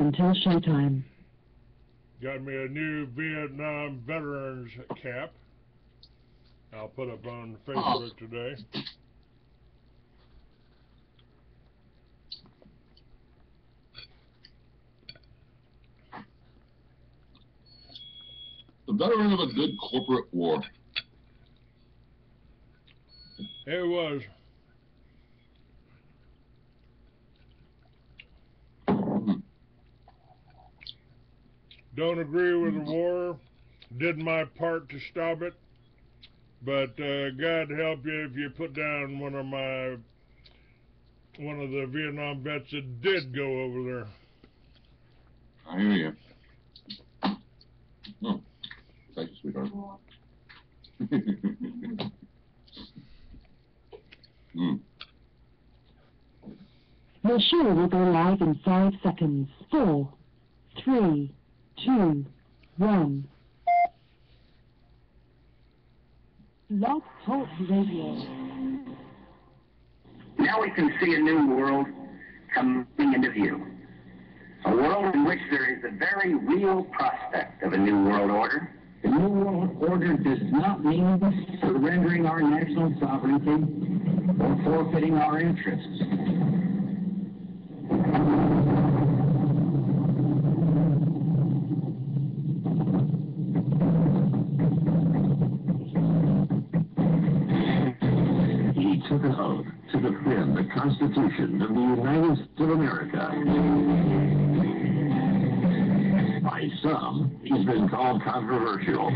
until showtime. Got me a new Vietnam veterans cap. I'll put up on Facebook today. The veteran of a good corporate war. It was. Don't agree with the war. Did my part to stop it. But God help you if you put down one of the Vietnam vets that did go over there. I hear you. Oh, thank you, sweetheart. Your show will go live in 5 seconds. 4, 3, 2, 1. Blog Talk Radio. Now we can see a new world coming into view. A world in which there is a very real prospect of a new world order. The new world order does not mean surrendering our national sovereignty or forfeiting our interests. He took an oath to defend the Constitution of the United States of America. By some, he's been called controversial.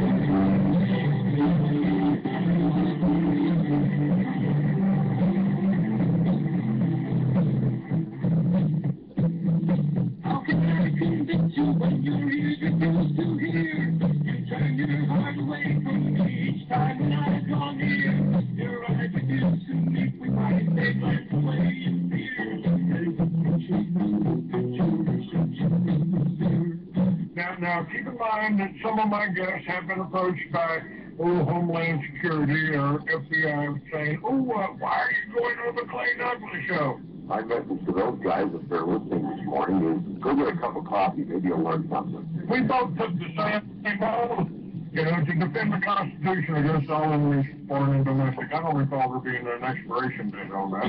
How can I convince you when your ears refuse to hear? You turn your heart away from me each time when I draw near. Your eyes refuse to meet with mine, they glance away in fear. Now, keep in mind that some of my guests have been approached by Homeland Security or FBI saying, why are you going on the Clayton and Henry show? My message to those guys, if they're listening this morning, is go get a cup of coffee. Maybe you'll learn something. We both took the same oath, to defend the Constitution against all enemies, foreign and domestic. I don't recall there being an expiration date on that.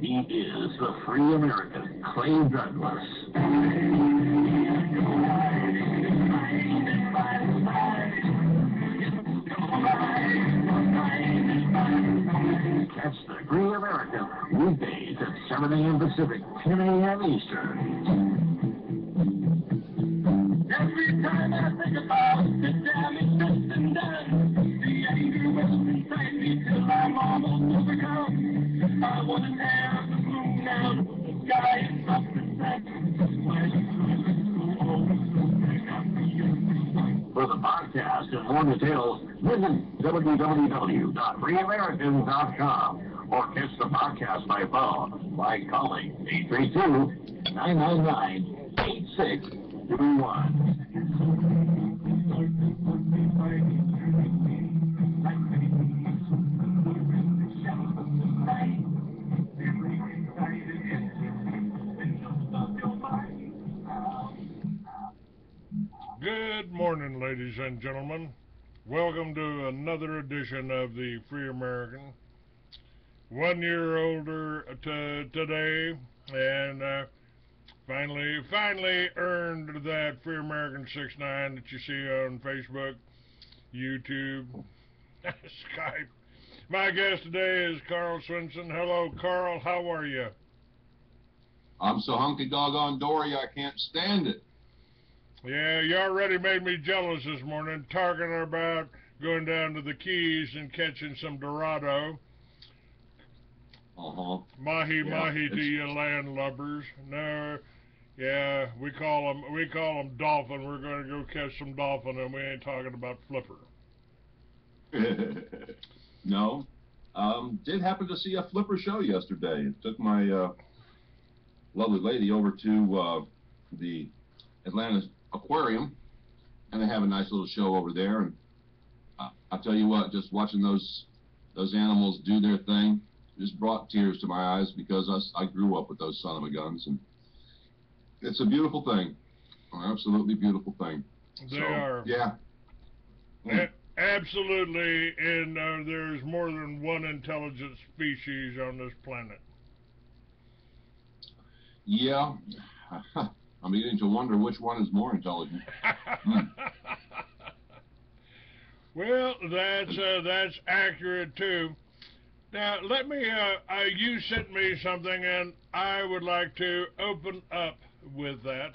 He is the free American, Clay Douglas. Catch the Free American weekdays at 7 a.m. Pacific, 10 a.m. Eastern. Every time I think about the damage that's been done, the anger wells inside me till I'm almost overcome. I want to tear the moon out of the sky and up the sun. For the podcast and more details, visit www.freeamericans.com or catch the podcast by phone by calling 832-999-8631. Good morning, ladies and gentlemen. Welcome to another edition of the Free American. 1 year older today, and finally earned that Free American 69 that you see on Facebook, YouTube, Skype. My guest today is Carl Swenssen. Hello, Carl. How are you? I'm so hunky doggone dory I can't stand it. Yeah, you already made me jealous this morning, talking about going down to the Keys and catching some Dorado. Mahi to you landlubbers. No, yeah, we call them dolphin. We're going to go catch some dolphin, and we ain't talking about flipper. No, did happen to see a flipper show yesterday. It took my lovely lady over to the Atlanta Aquarium, and they have a nice little show over there. And I'll tell you what, just watching those animals do their thing just brought tears to my eyes, because I grew up with those son of a guns, and it's a beautiful thing, an absolutely beautiful thing. They are. Yeah. Absolutely, and there's more than one intelligent species on this planet. Yeah. I'm beginning to wonder which one is more intelligent. Well, that's accurate too. Now, let me. You sent me something, and I would like to open up with that.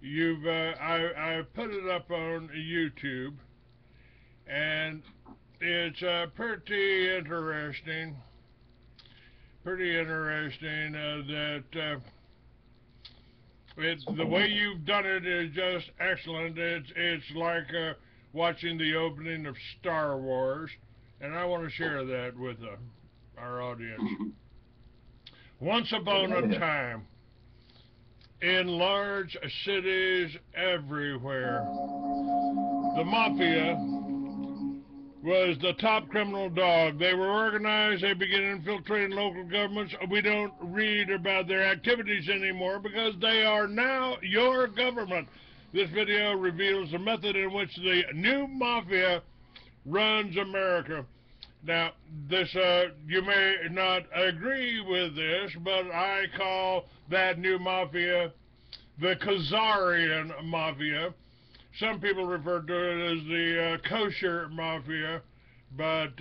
I put it up on YouTube, and it's pretty interesting. Pretty interesting that. The way you've done it is just excellent. It's like watching the opening of Star Wars, and I want to share that with our audience. Once upon a time, in large cities everywhere, the mafia was the top criminal dog. They were organized, they began infiltrating local governments. We don't read about their activities anymore because they are now your government. This video reveals the method in which the new mafia runs America. Now, this you may not agree with this, but I call that new mafia the Khazarian mafia. Some people refer to it as the kosher mafia, but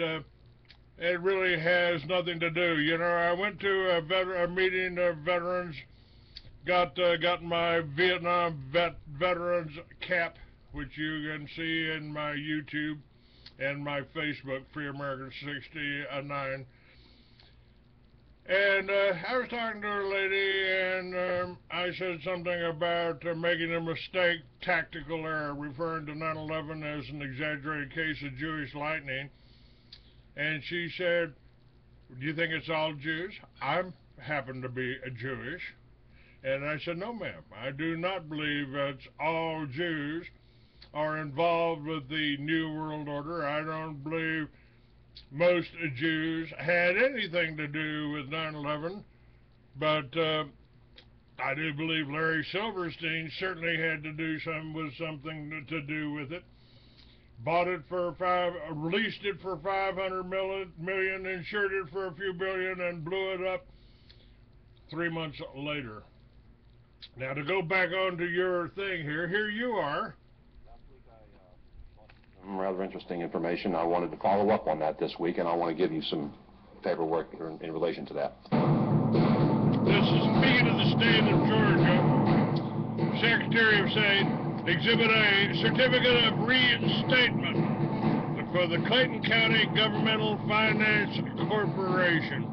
it really has nothing to do. You know, I went to a meeting of veterans, got my Vietnam veterans cap, which you can see in my YouTube and my Facebook, Free American 69. And I was talking to a lady, and I said something about making a mistake, tactical error, referring to 9/11 as an exaggerated case of Jewish lightning. And she said, "Do you think it's all Jews?" I happen to be a Jewish. And I said, "No, ma'am, I do not believe it's all Jews are involved with the New World Order. I don't believe most Jews had anything to do with 9/11, but I do believe Larry Silverstein certainly had to do something to do with it. Bought it for released it for $500 million, insured it for a few billion, and blew it up 3 months later." Now, to go back onto your thing here you are. Some rather interesting information. I wanted to follow up on that this week, and I want to give you some paperwork in relation to that. This is speaking of the state of Georgia. Secretary of State, Exhibit A, Certificate of Reinstatement for the Clayton County Governmental Finance Corporation.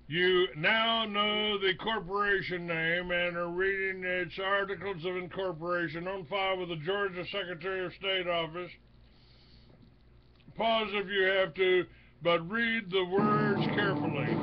You now know the corporation name and are reading its articles of incorporation on file with the Georgia Secretary of State office. Pause if you have to, but read the words carefully.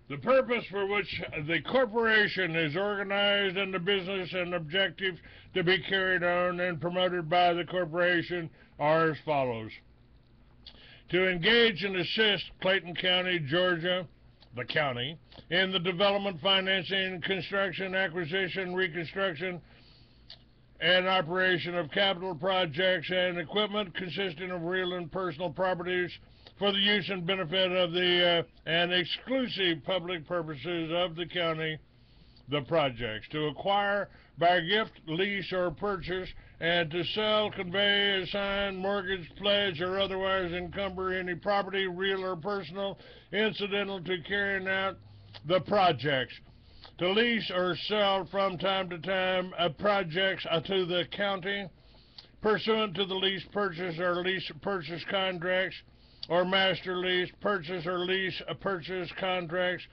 The purpose for which the corporation is organized and the business and objectives to be carried on and promoted by the corporation are as follows: to engage and assist Clayton County, Georgia, the county, in the development, financing, construction, acquisition, reconstruction, and operation of capital projects and equipment consisting of real and personal properties for the use and benefit of the and exclusive public purposes of the county, the projects, to acquire by gift, lease, or purchase, and to sell, convey, assign, mortgage, pledge, or otherwise encumber any property, real or personal, incidental to carrying out the projects, to lease or sell from time to time projects to the county, pursuant to the lease purchase or lease purchase contracts, or master lease, purchase or lease purchase contracts,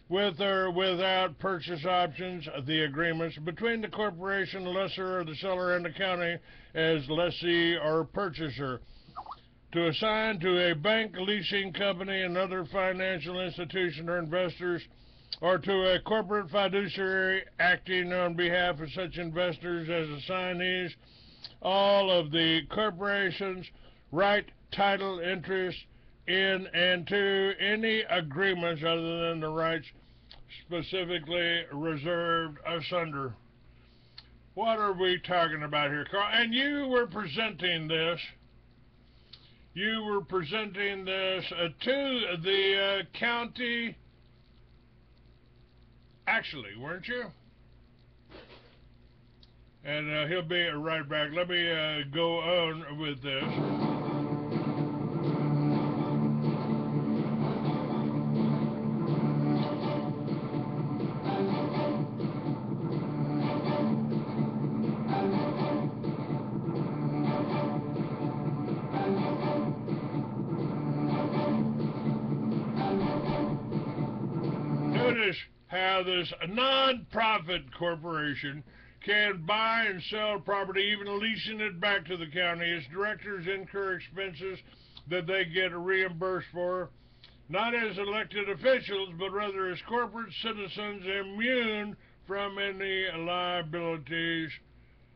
with or without purchase options, the agreements between the corporation, lessor, or the seller, and the county as lessee or purchaser, to assign to a bank, leasing company, and other financial institution or investors, or to a corporate fiduciary acting on behalf of such investors as assignees, all of the corporation's right, title, interest in and to any agreements other than the rights specifically reserved asunder. What are we talking about here, Carl? And you were presenting this. You were presenting this to the county, actually, weren't you? And he'll be right back. Let me go on with this. Notice how this non-profit corporation can buy and sell property, even leasing it back to the county. Its directors incur expenses that they get reimbursed for, not as elected officials, but rather as corporate citizens immune from any liabilities.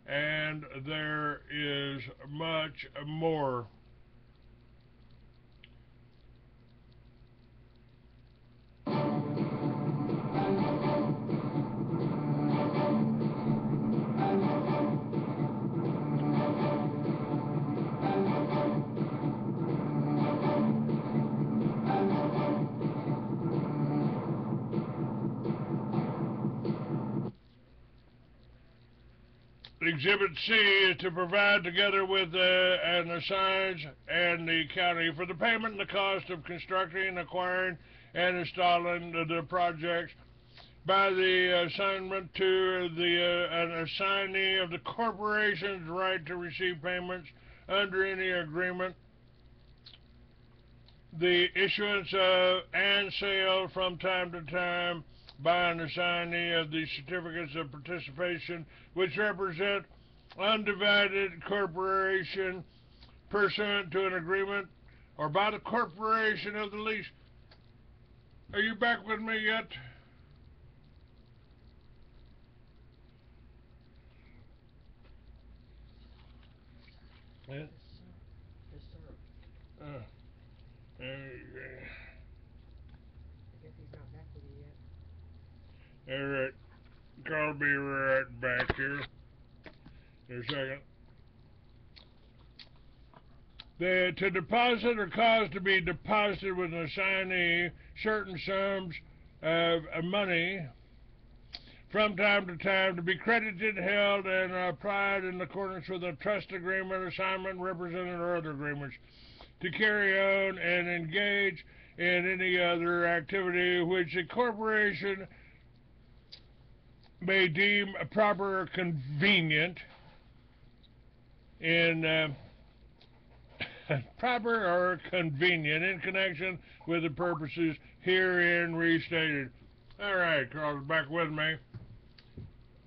And there is much more. Exhibit C is to provide, together with an assigns and the county, for the payment and the cost of constructing, acquiring, and installing the projects by the assignment to the an assignee of the corporation's right to receive payments under any agreement, the issuance of and sale from time to time by an assignee of the certificates of participation, which represent undivided corporation pursuant to an agreement, or by the corporation of the lease. Are you back with me yet? Yeah. Yes, sir. Okay. I guess he's not back with you yet. All right. I'll be right back here in a second. To deposit or cause to be deposited with an assignee certain sums of money from time to time to be credited, held, and applied in accordance with a trust agreement, assignment, represented, or other agreements, to carry on and engage in any other activity which the corporation may deem proper or convenient in proper or convenient in connection with the purposes herein restated. All right, Carl's back with me.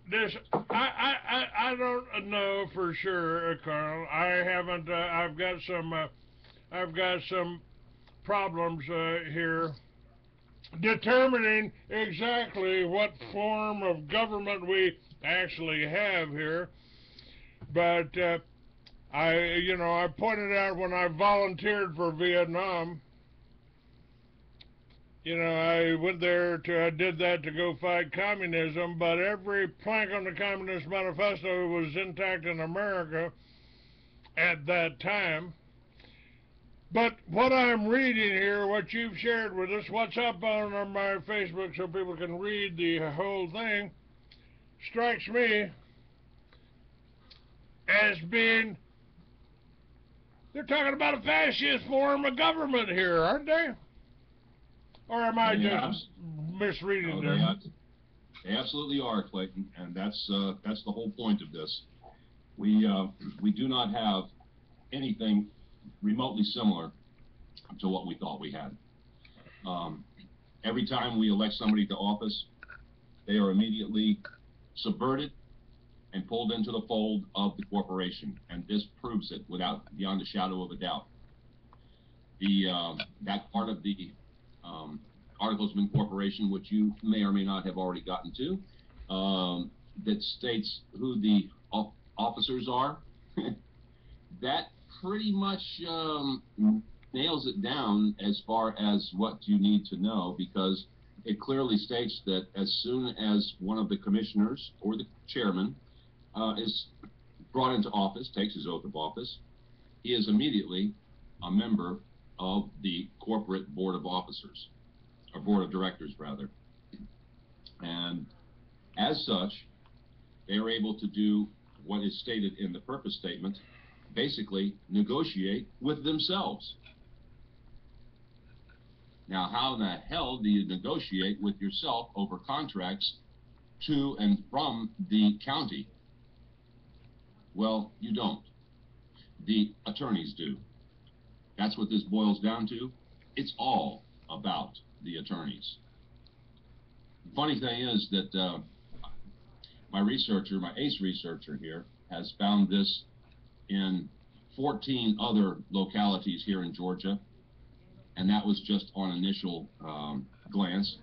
This I don't know for sure, Carl. I haven't. I've got some problems here determining exactly what form of government we actually have here. But I pointed out when I volunteered for Vietnam, I went there I did that to go fight communism, but every plank on the Communist Manifesto was intact in America at that time. But what I'm reading here, what you've shared with us, what's up on my Facebook so people can read the whole thing, strikes me as being, they're talking about a fascist form of government here, aren't they? Or am I just misreading this? They absolutely are, Clayton, and that's the whole point of this. We do not have anything remotely similar to what we thought we had. Every time we elect somebody to office, they are immediately subverted and pulled into the fold of the corporation, and this proves it beyond a shadow of a doubt. That part of the Articles of Incorporation, which you may or may not have already gotten to, that states who the officers are, that pretty much nails it down as far as what you need to know, because it clearly states that as soon as one of the commissioners or the chairman is brought into office, takes his oath of office, he is immediately a member of the corporate board of officers, or board of directors rather. And as such, they are able to do what is stated in the purpose statement, basically negotiate with themselves. Now, how in the hell do you negotiate with yourself over contracts to and from the county? Well, you don't. The attorneys do. That's what this boils down to. It's all about the attorneys. The funny thing is that my ACE researcher here, has found this in 14 other localities here in Georgia, and that was just on initial glance.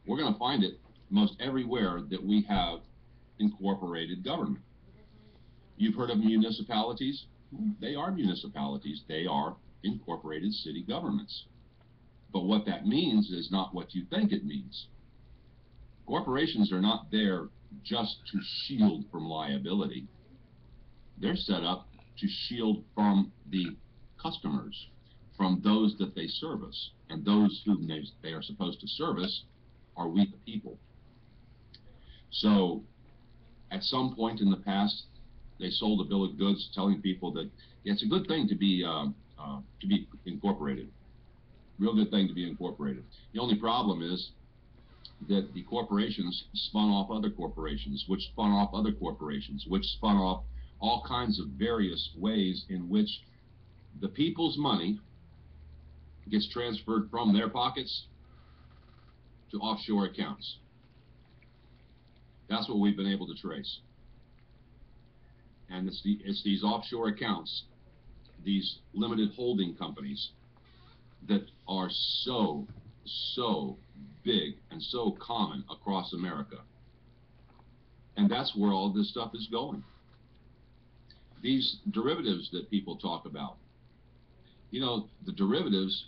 We're going to find it most everywhere that we have incorporated government. You've heard of municipalities? They are municipalities. They are incorporated city governments. But what that means is not what you think it means. Corporations are not there just to shield from liability. They're set up to shield from the customers, from those that they service. And those whom they are supposed to service are we the people. So at some point in the past, they sold a bill of goods telling people that it's a good thing to be incorporated. Real good thing to be incorporated. The only problem is that the corporations spun off other corporations, which spun off other corporations, which spun off all kinds of various ways in which the people's money gets transferred from their pockets to offshore accounts. That's what we've been able to trace. And it's these offshore accounts, these limited holding companies, that are so big and so common across America. And that's where all this stuff is going. These derivatives that people talk about, you know, the derivatives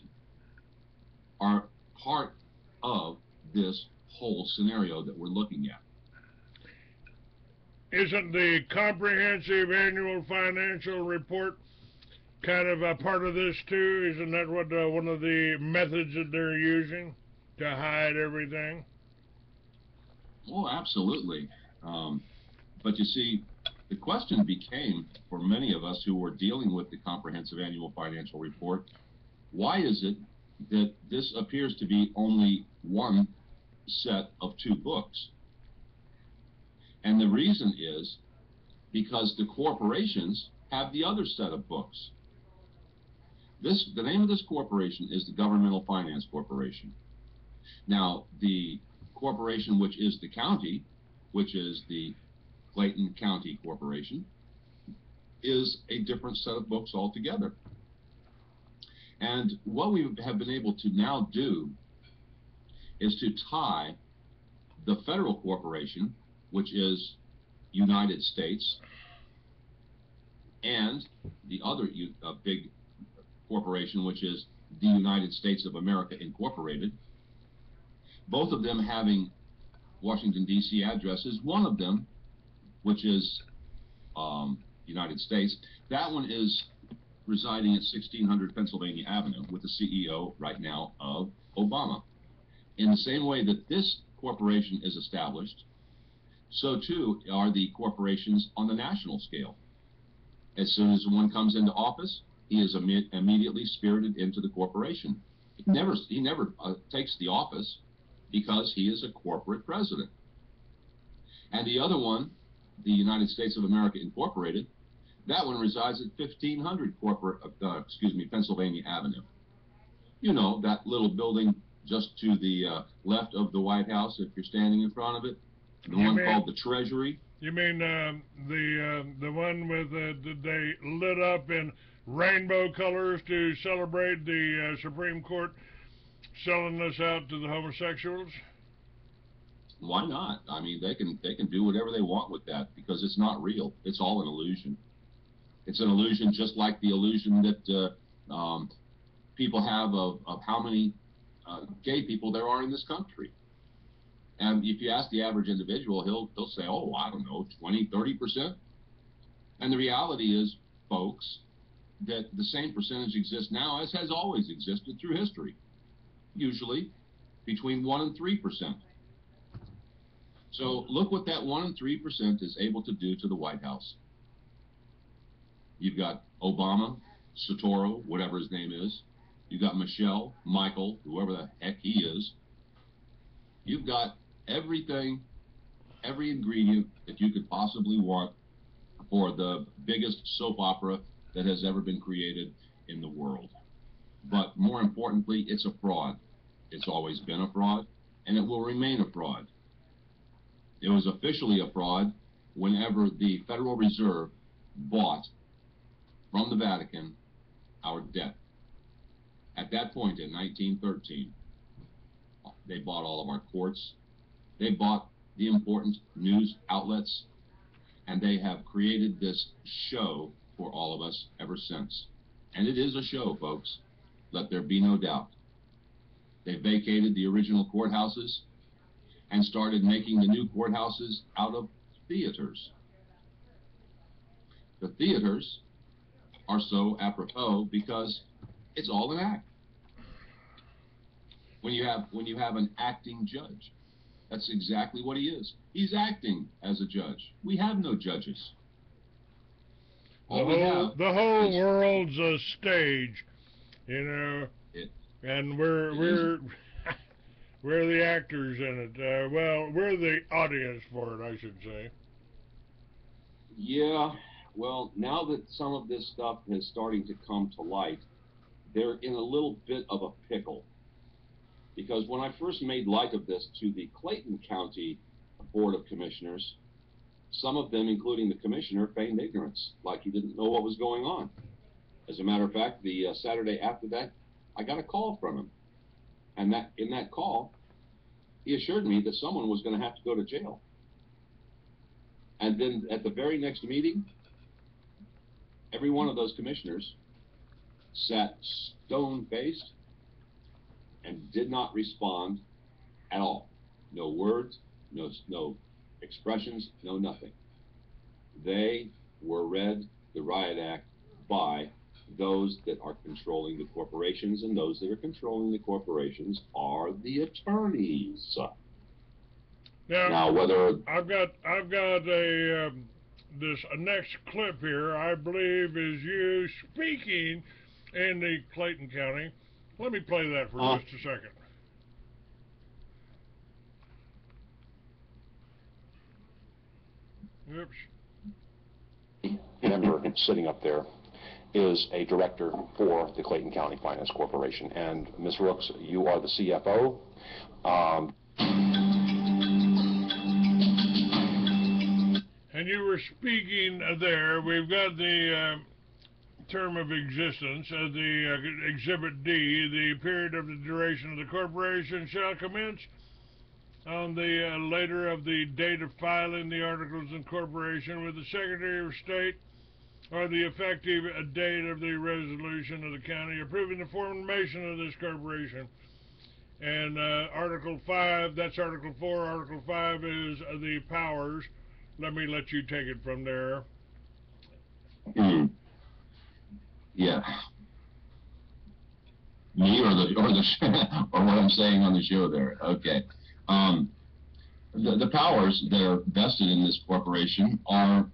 are part of this whole scenario that we're looking at. Isn't the comprehensive annual financial report kind of a part of this too? Isn't that what one of the methods that they're using to hide everything? Oh, absolutely. But you see, the question became, for many of us who were dealing with the comprehensive annual financial report, why is it that this appears to be only one set of two books? And the reason is because the corporations have the other set of books. The name of this corporation is the Governmental Finance Corporation. Now, the corporation which is the county, which is the Clayton County Corporation, is a different set of books altogether. And what we have been able to now do is to tie the federal corporation, which is United States, and the other big corporation, which is the United States of America Incorporated, both of them having Washington, D.C. addresses. One of them, which is United States, that one is residing at 1600 Pennsylvania Avenue with the CEO right now of Obama. In the same way that this corporation is established, so too are the corporations on the national scale. As soon as one comes into office, he is immediately spirited into the corporation. He never takes the office because he is a corporate president. And the other one, the United States of America Incorporated, that one resides at 1500 Pennsylvania Avenue. You know, that little building just to the left of the White House, if you're standing in front of it, the one called the Treasury. You mean the one with they lit up in rainbow colors to celebrate the Supreme Court selling us out to the homosexuals? Why not? I mean, they can do whatever they want with that because it's not real. It's all an illusion. It's an illusion, just like the illusion that people have of how many gay people there are in this country. And if you ask the average individual, he'll say, oh, I don't know, 20, 30%. And the reality is, folks, that the same percentage exists now as has always existed through history, usually between 1 and 3%. So look what that 1 and 3% is able to do to the White House. You've got Obama, Sotoro, whatever his name is. You've got Michelle, Michael, whoever the heck he is. You've got everything, every ingredient that you could possibly want for the biggest soap opera that has ever been created in the world. But more importantly, it's a fraud. It's always been a fraud, and it will remain a fraud. It was officially a fraud whenever the Federal Reserve bought from the Vatican our debt. At that point in 1913, they bought all of our courts, they bought the important news outlets, and they have created this show for all of us ever since. And it is a show, folks. Let there be no doubt. They vacated the original courthouses and started making the new courthouses out of theaters. The theaters are so apropos because it's all an act. When you have an acting judge, that's exactly what he is. He's acting as a judge. We have no judges. The whole world's a stage, you know, and we're we're the actors in it. Well, we're the audience for it, I should say. Yeah, well, now that some of this stuff is starting to come to light, they're in a little bit of a pickle. Because when I first made light of this to the Clayton County Board of Commissioners, some of them, including the commissioner, feigned ignorance, like he didn't know what was going on. As a matter of fact, the Saturday after that, I got a call from him. And in that call, he assured me that someone was going to have to go to jail. And then at the very next meeting, every one of those commissioners sat stone-faced and did not respond at all. No words, no expressions, no nothing. They were read the riot act by those that are controlling the corporations, and those that are controlling the corporations are the attorneys. Now whether I've got a this next clip here, I believe, is you speaking in the Clayton County. Let me play that for just a second. Oops. Member sitting up there is a director for the Clayton County Finance Corporation. And Ms. Rooks, you are the CFO. And you were speaking there. We've got the term of existence, the Exhibit D, the period of the duration of the corporation shall commence on the later of the date of filing the articles of incorporation with the Secretary of State or the effective date of the resolution of the county approving the formation of this corporation. And Article 5, that's Article 4. Article 5 is the powers. Let me let you take it from there. Yeah. Me or or what I'm saying on the show there. Okay. The powers that are vested in this corporation are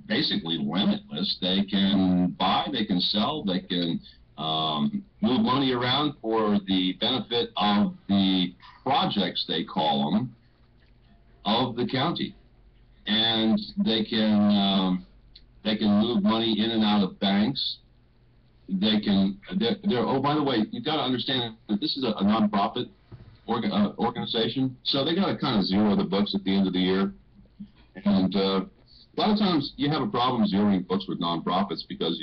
basically limitless. They can buy, they can sell, they can move money around for the benefit of the projects, they call them, of the county. And they can move money in and out of banks. they can, oh, by the way, you've got to understand that this is a nonprofit organization, so they got to kind of zero the books at the end of the year. And a lot of times you have a problem zeroing books with nonprofits because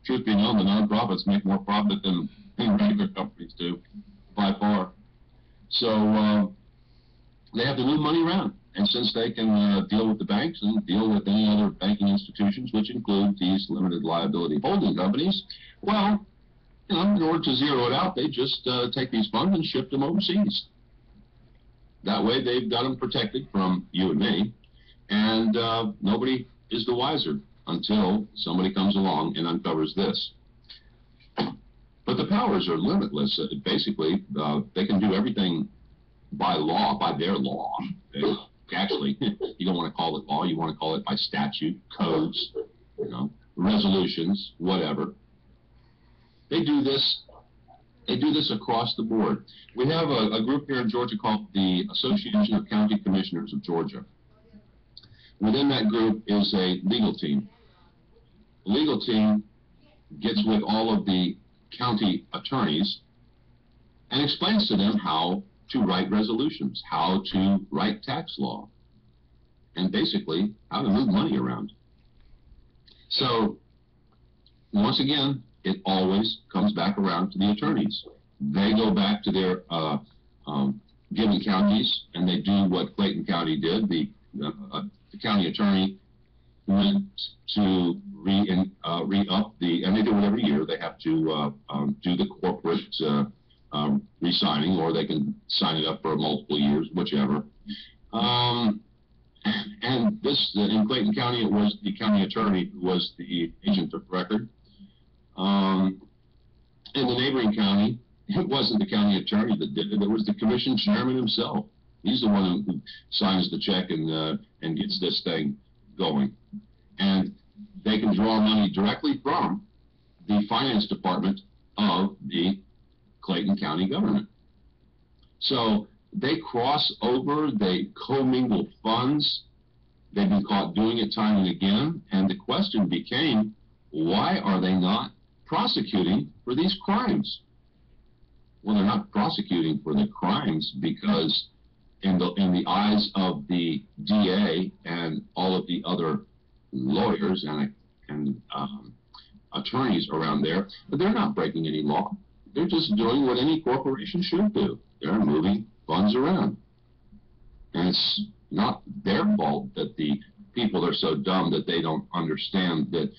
truth be known, the nonprofits make more profit than regular companies do, by far. So they have to move money around. And since they can deal with the banks and deal with any other banking institutions, which include these limited liability holding companies, well, you know, in order to zero it out, they just take these funds and ship them overseas. That way they've got them protected from you and me, and nobody is the wiser until somebody comes along and uncovers this. But the powers are limitless. Basically, they can do everything by law, by their law. Actually, you don't want to call it law, you want to call it by statute, codes, you know, resolutions, whatever. They do this across the board. We have a group here in Georgia called the Association of County Commissioners of Georgia. Within that group is a legal team. The legal team gets with all of the county attorneys and explains to them how to write resolutions, how to write tax law, and basically how to move money around. So, once again, it always comes back around to the attorneys. They go back to their given counties, and they do what Clayton County did. The county attorney went to re-up and they do it every year. They have to do the corporate re-signing, or they can sign it up for multiple years, whichever. And this, in Clayton County, it was the county attorney who was the agent of record. In the neighboring county, it wasn't the county attorney that did it. It was the commission chairman himself. He's the one who signs the check and gets this thing going. And they can draw money directly from the finance department of the Clayton County government. So they cross over, they commingle funds. They've been caught doing it time and again. And the question became, why are they not prosecuting for these crimes? Well, they're not prosecuting for the crimes because in the eyes of the DA and all of the other lawyers and attorneys around there, but they're not breaking any law. They're just doing what any corporation should do. They're moving funds around. And it's not their fault that the people are so dumb that they don't understand that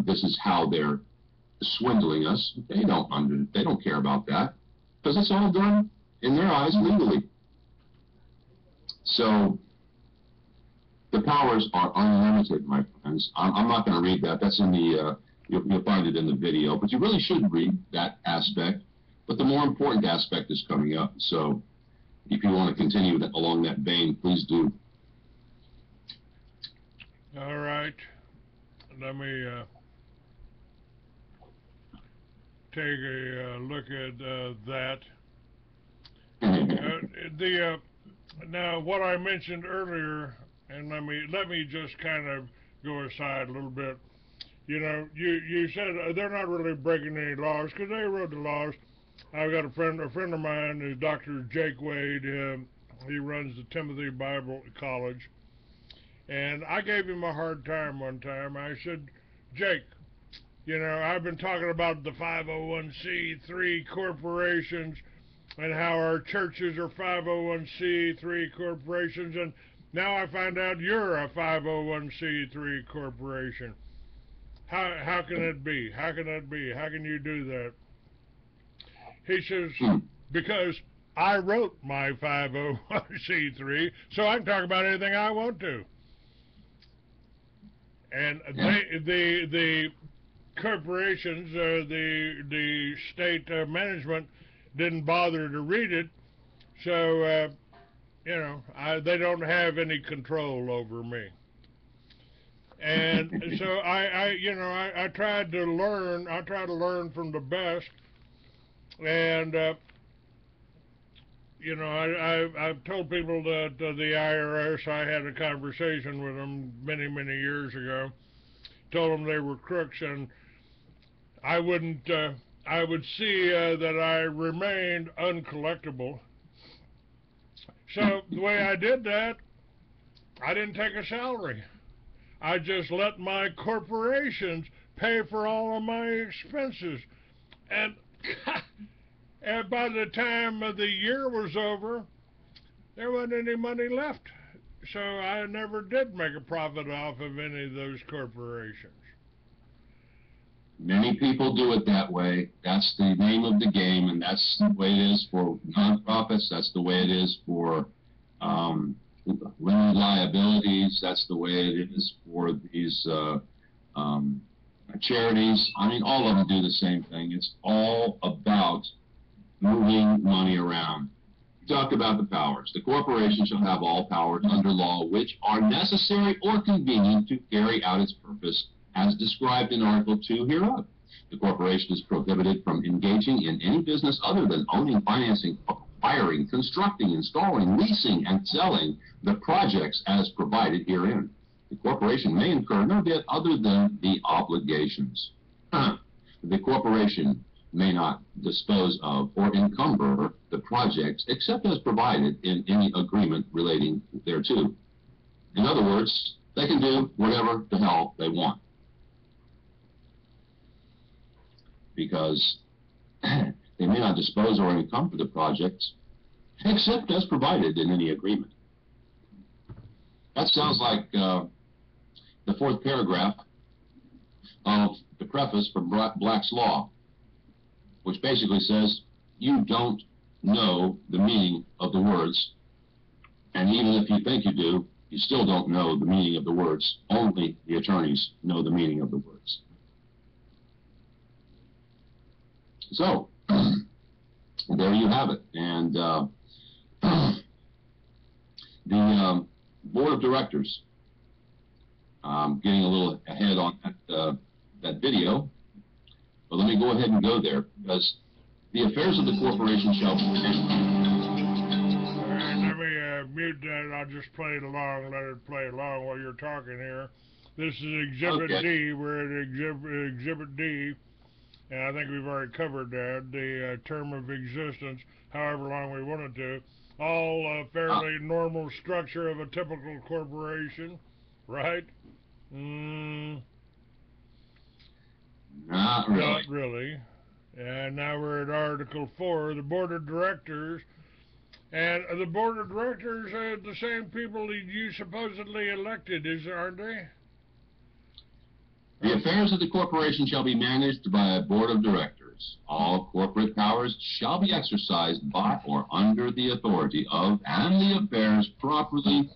this is how they're swindling us. They don't care about that because it's all done in their eyes legally. So the powers are unlimited, my friends. I'm not going to read that. That's in the you'll find it in the video, but you really should read that aspect. But the more important aspect is coming up. So if you want to continue along that vein, please do. All right. Let me take a look at that. Now, what I mentioned earlier, and let me just kind of go aside a little bit. You know, you said they're not really breaking any laws because they wrote the laws. I've got a friend of mine is Dr. Jake Wade. He runs the Timothy Bible College, and I gave him a hard time one time. I said, Jake, you know, I've been talking about the 501c3 corporations and how our churches are 501c3 corporations, and now I find out you're a 501c3 corporation. How can it be? How can that be? How can you do that? He says, because I wrote my 501c3, so I can talk about anything I want to. And the corporations, the state management didn't bother to read it, so you know, they don't have any control over me. And so I tried to learn. I try to learn from the best, and you know, I've told people that the IRS. I had a conversation with them many years ago. Told them they were crooks, and I wouldn't, I would see that I remained uncollectible. So the way I did that, I didn't take a salary. I just let my corporations pay for all of my expenses. And, and by the time the year was over, there wasn't any money left. So I never did make a profit off of any of those corporations. Many people do it that way. That's the name of the game, and that's the way it is for nonprofits. That's the way it is for limited liabilities. That's the way it is for these charities. I mean, all of them do the same thing. It's all about moving money around. Talk about the powers. The corporation shall have all powers under law which are necessary or convenient to carry out its purpose as described in Article 2 hereof. The corporation is prohibited from engaging in any business other than owning, financing, acquiring, constructing, installing, leasing, and selling the projects as provided herein. The corporation may incur no debt other than the obligations. The corporation may not dispose of or encumber the projects except as provided in any agreement relating thereto. In other words, they can do whatever the hell they want. Because they may not dispose or encumber the projects except as provided in any agreement. That sounds like the fourth paragraph of the preface for Black's Law, which basically says you don't know the meaning of the words, and even if you think you do, you still don't know the meaning of the words. Only the attorneys know the meaning of the words. So, there you have it. And the board of directors, getting a little ahead on that video, but let me go ahead and go there, because the affairs of the corporation shall be... Let me mute that. I'll just play it along, let it play along while you're talking here. This is Exhibit Okay. D. We're at Exhibit D, and I think we've already covered that. The term of existence, however long we wanted to. All fairly normal structure of a typical corporation, right? Not really. Not really. And now we're at Article 4, the Board of Directors. And the Board of Directors are the same people that you supposedly elected, aren't they? The affairs of the corporation shall be managed by a board of directors. All corporate powers shall be exercised by or under the authority of, and the affairs, property,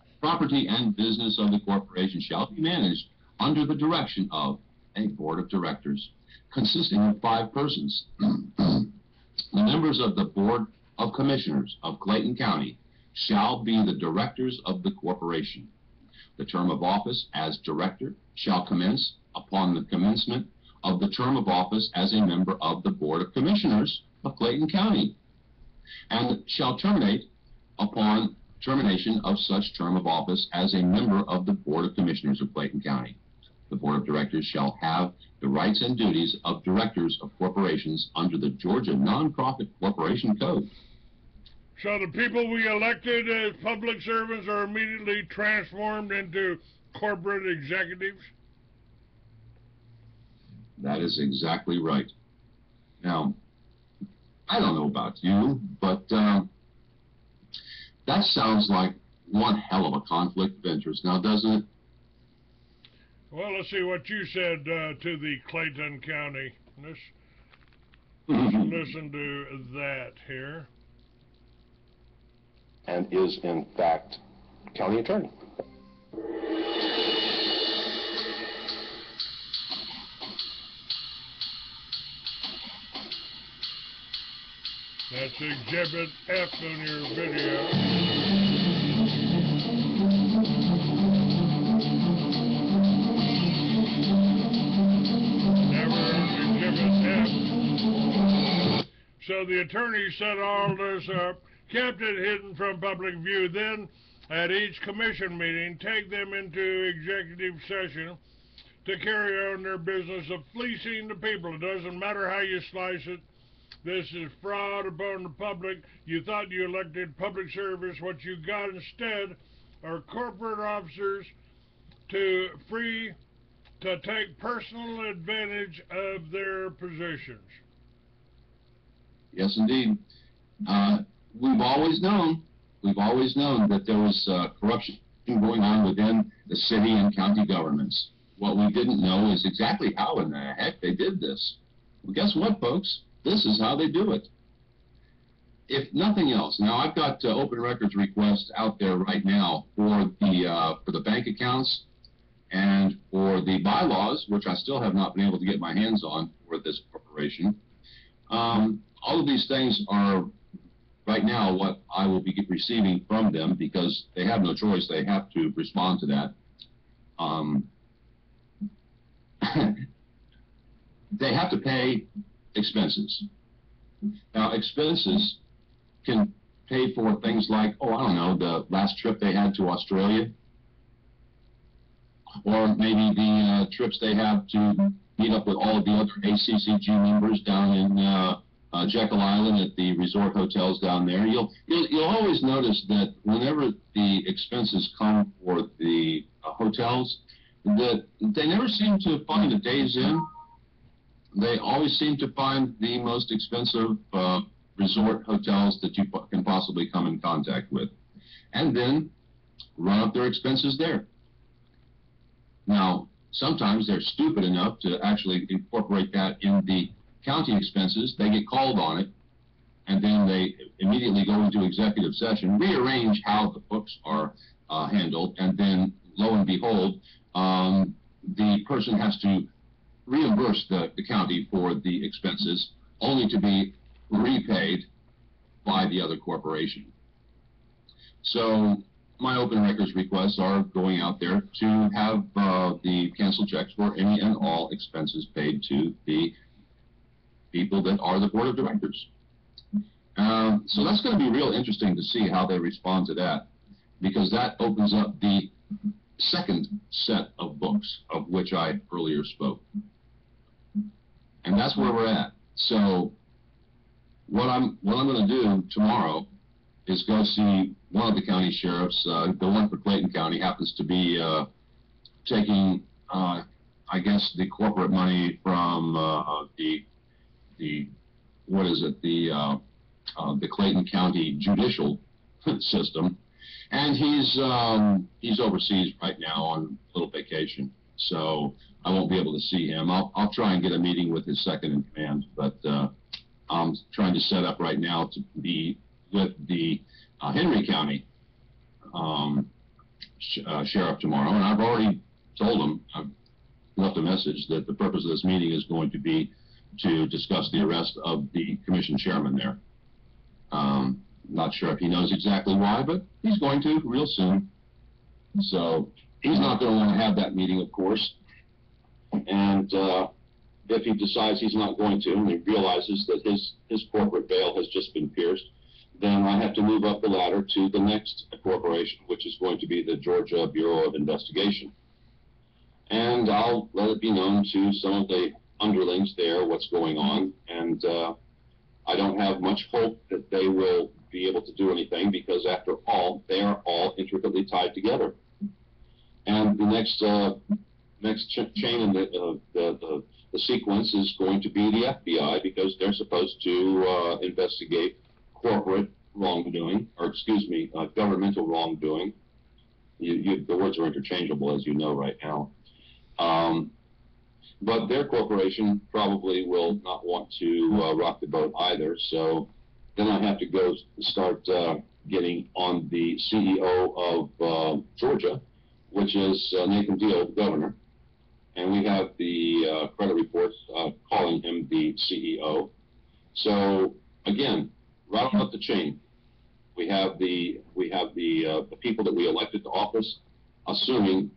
and business of the corporation shall be managed under the direction of a board of directors consisting of 5 persons. The members of the Board of Commissioners of Clayton County shall be the directors of the corporation. The term of office as director shall commence upon the commencement of the term of office as a member of the Board of Commissioners of Clayton County, and shall terminate upon termination of such term of office as a member of the Board of Commissioners of Clayton County. The Board of Directors shall have the rights and duties of directors of corporations under the Georgia Nonprofit Corporation Code. So the people we elected as public servants are immediately transformed into corporate executives? That is exactly right. Now, I don't know about you, but that sounds like one hell of a conflict of interest now, doesn't it? Well, let's see what you said to the Clayton County. Let's listen to that here. And is, in fact, county attorney. That's Exhibit F on your video. So the attorney set all this up, kept it hidden from public view, then at each commission meeting take them into executive session to carry on their business of fleecing the people. It doesn't matter how you slice it. This is fraud upon the public. You thought you elected public service. What you got instead are corporate officers to take personal advantage of their positions. Yes, indeed. We've always known that there was corruption going on within the city and county governments. What we didn't know is exactly how in the heck they did this. Well, guess what, folks? This is how they do it. If nothing else, now I've got open records requests out there right now for the bank accounts and for the bylaws, which I still have not been able to get my hands on for this corporation. All of these things are right now what I will be receiving from them because they have no choice. They have to respond to that. They have to pay expenses. Now, expenses can pay for things like, oh, I don't know, the last trip they had to Australia, or maybe the trips they have to meet up with all of the other ACCG members down in Jekyll Island at the resort hotels down there. You'll always notice that whenever the expenses come for the hotels, that they never seem to find a Days Inn. They always seem to find the most expensive resort hotels that you can possibly come in contact with, and then run up their expenses there. Now, sometimes they're stupid enough to actually incorporate that in the county expenses. They get called on it, and then they immediately go into executive session, rearrange how the books are handled, and then lo and behold, the person has to reimburse the county for the expenses, only to be repaid by the other corporation. So my open records requests are going out there to have the canceled checks for any and all expenses paid to the people that are the board of directors. So that's going to be real interesting to see how they respond to that, because that opens up the second set of books of which I earlier spoke. And that's where we're at. So what I'm going to do tomorrow is go see one of the county sheriffs. The one for Clayton County happens to be taking, I guess, the corporate money from the Clayton County judicial system, and he's overseas right now on a little vacation, so I won't be able to see him. I'll try and get a meeting with his second in command, but I'm trying to set up right now to be with the Henry County sheriff tomorrow, and I've already told him, I've left a message that the purpose of this meeting is going to be to discuss the arrest of the commission chairman there. Not sure if he knows exactly why, but he's going to real soon. So he's not going to want to have that meeting, of course. And if he decides he's not going to, and he realizes that his corporate veil has just been pierced, then I have to move up the ladder to the next corporation, which is going to be the Georgia Bureau of Investigation. And I'll let it be known to some of the underlings there what's going on, and I don't have much hope that they will be able to do anything, because after all, they are all intricately tied together. And the next chain in the sequence is going to be the FBI, because they're supposed to investigate corporate wrongdoing, or excuse me, governmental wrongdoing. The words are interchangeable, as you know right now. But their corporation probably will not want to rock the boat either, so then I have to go start getting on the CEO of Georgia, which is Nathan Deal, the governor, and we have the credit reports calling him the CEO. So again, right up the chain, we have the people that we elected to office assuming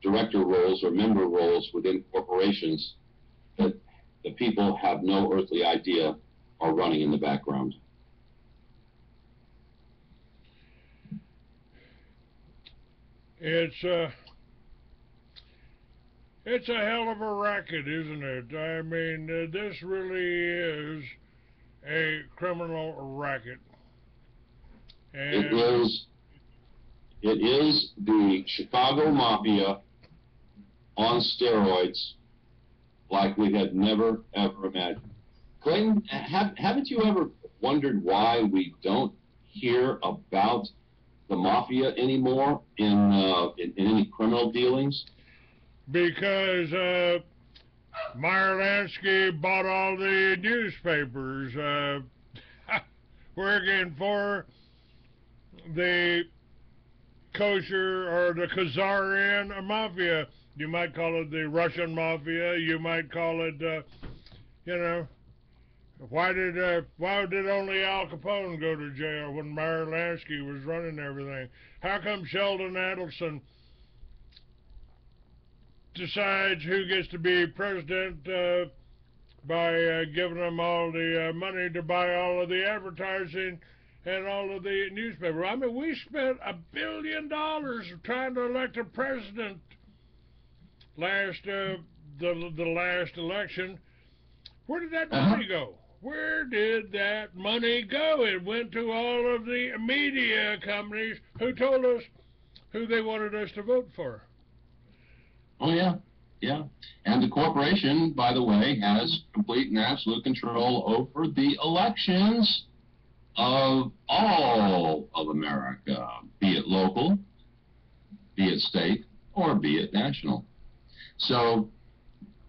director roles or member roles within corporations that the people have no earthly idea are running in the background. It's It's a hell of a racket, isn't it? I mean, this really is a criminal racket. And It is the Chicago Mafia on steroids like we had never, ever imagined. Clayton, haven't you ever wondered why we don't hear about the Mafia anymore in any criminal dealings? because Meyer Lansky bought all the newspapers working for the kosher or the Khazarian mafia. You might call it the Russian mafia. You might call it, you know, why did only Al Capone go to jail when Meyer Lansky was running everything? How come Sheldon Adelson decides who gets to be president by giving them all the money to buy all of the advertising and all of the newspaper? I mean, we spent $1 billion trying to elect a president the last election. Where did that money go? Where did that money go? It went to all of the media companies who told us who they wanted us to vote for. Oh, yeah, yeah. And the corporation, by the way, has complete and absolute control over the elections of all of America, be it local, be it state, or be it national. So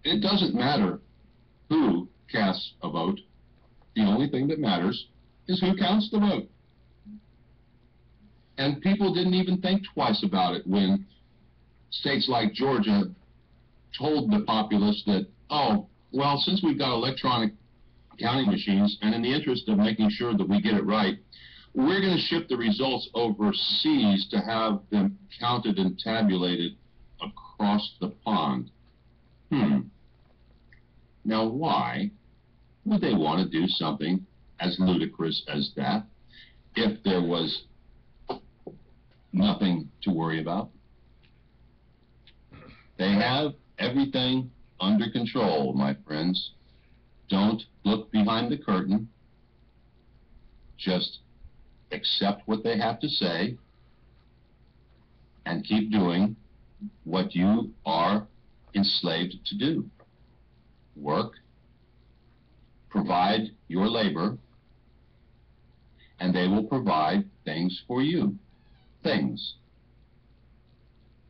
it doesn't matter who casts a vote. The only thing that matters is who counts the vote. And people didn't even think twice about it when states like Georgia told the populace that, oh, well, since we've got electronic counting machines, and in the interest of making sure that we get it right, we're going to ship the results overseas to have them counted and tabulated across the pond. Now, why would they want to do something as ludicrous as that if there was nothing to worry about? They have everything under control, my friends. Don't look behind the curtain. Just accept what they have to say and keep doing what you are enslaved to do. Work, provide your labor, and they will provide things for you. Things.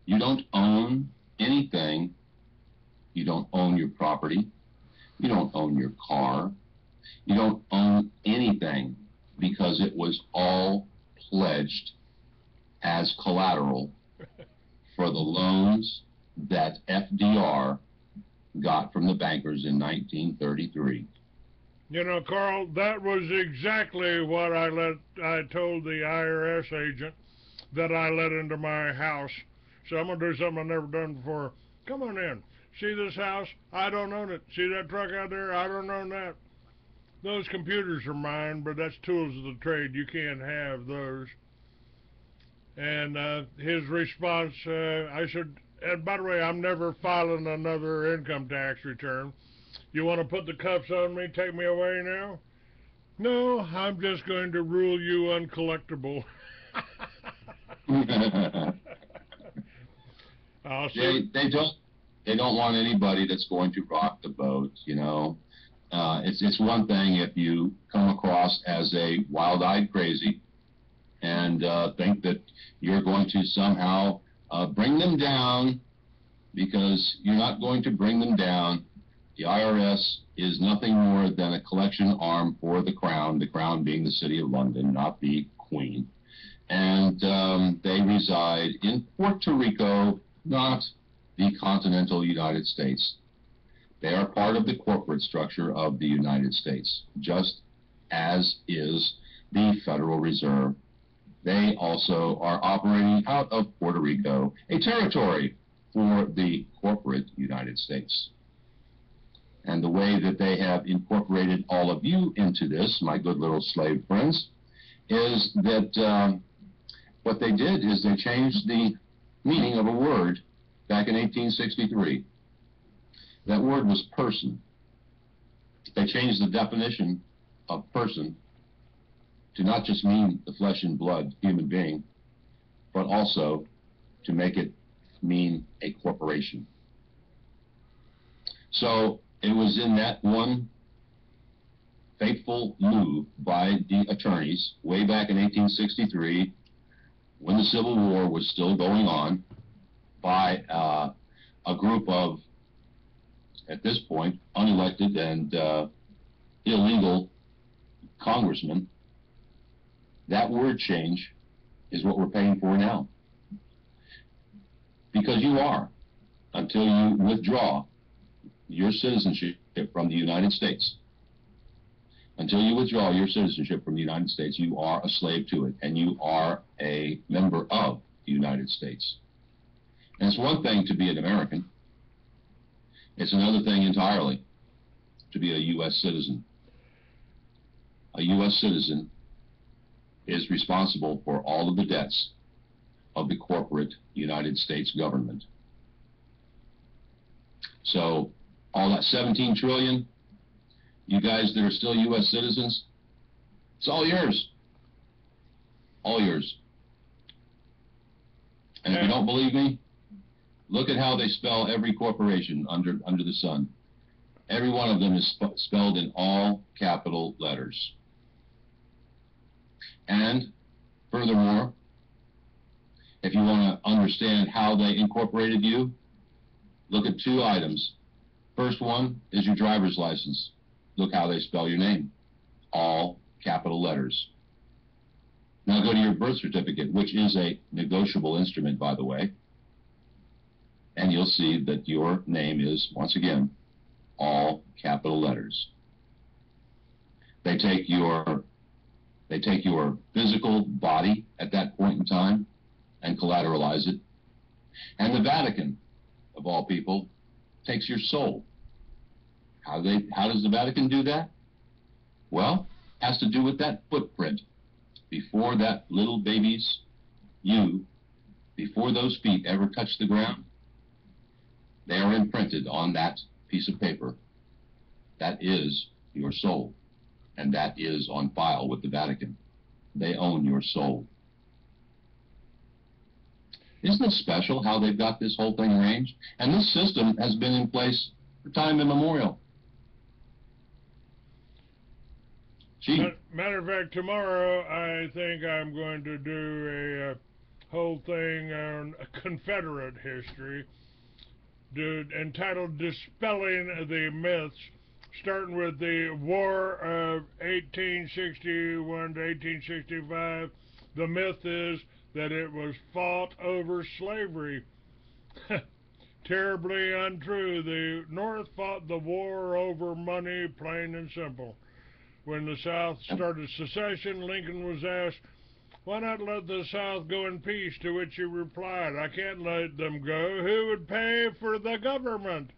You don't own anything. You don't own your property. You don't own your car. You don't own anything because it was all pledged as collateral for the loans that FDR got from the bankers in 1933. You know, Carl, that was exactly what I told the IRS agent that I let into my house. So I'm going to do something I've never done before. Come on in. See this house? I don't own it. See that truck out there? I don't own that. Those computers are mine, but that's tools of the trade. You can't have those. And his response, I said, and by the way, I'm never filing another income tax return. You want to put the cuffs on me, take me away now? No, I'm just going to rule you uncollectible. They don't want anybody that's going to rock the boat, you know. It's one thing if you come across as a wild-eyed crazy and think that you're going to somehow bring them down, because you're not going to bring them down. The IRS is nothing more than a collection arm for the crown being the City of London, not the Queen. And they reside in Puerto Rico, not the continental United States. They are part of the corporate structure of the United States, just as is the Federal Reserve. They also are operating out of Puerto Rico, a territory for the corporate United States. And the way that they have incorporated all of you into this, my good little slave friends, is that what they did is they changed the meaning of a word back in 1863. That word was person. They changed the definition of person to not just mean the flesh and blood human being, but also to make it mean a corporation. So it was in that one fateful move by the attorneys way back in 1863, when the Civil War was still going on, by a group of, at this point, unelected and illegal congressmen. That word change is what we're paying for now. Because you are, until you withdraw your citizenship from the United States. Until you withdraw your citizenship from the United States, you are a slave to it, and you are a member of the United States. And it's one thing to be an American. It's another thing entirely to be a U.S. citizen. A U.S. citizen is responsible for all of the debts of the corporate United States government. So all that 17 trillion, you guys that are still U.S. citizens, it's all yours. All yours. And if you don't believe me, look at how they spell every corporation under the sun. Every one of them is spelled in all capital letters. And furthermore, if you want to understand how they incorporated you, look at two items. First one is your driver's license. Look how they spell your name. All capital letters. Now go to your birth certificate, which is a negotiable instrument, by the way, and you'll see that your name is, once again, all capital letters. They take your physical body at that point in time and collateralize it. And the Vatican, of all people, takes your soul. How does the Vatican do that? Well, it has to do with that footprint. Before that little baby's before those feet ever touch the ground, they are imprinted on that piece of paper. That is your soul, and that is on file with the Vatican. They own your soul. Isn't it special how they've got this whole thing arranged? And this system has been in place for time immemorial. Gee. Matter of fact, tomorrow I think I'm going to do a whole thing on Confederate history, entitled Dispelling the Myths, starting with the War of 1861 to 1865. The myth is that it was fought over slavery. Terribly untrue. The North fought the war over money, plain and simple. When the South started secession, Lincoln was asked, "Why not let the South go in peace?" To which he replied, "I can't let them go. Who would pay for the government?"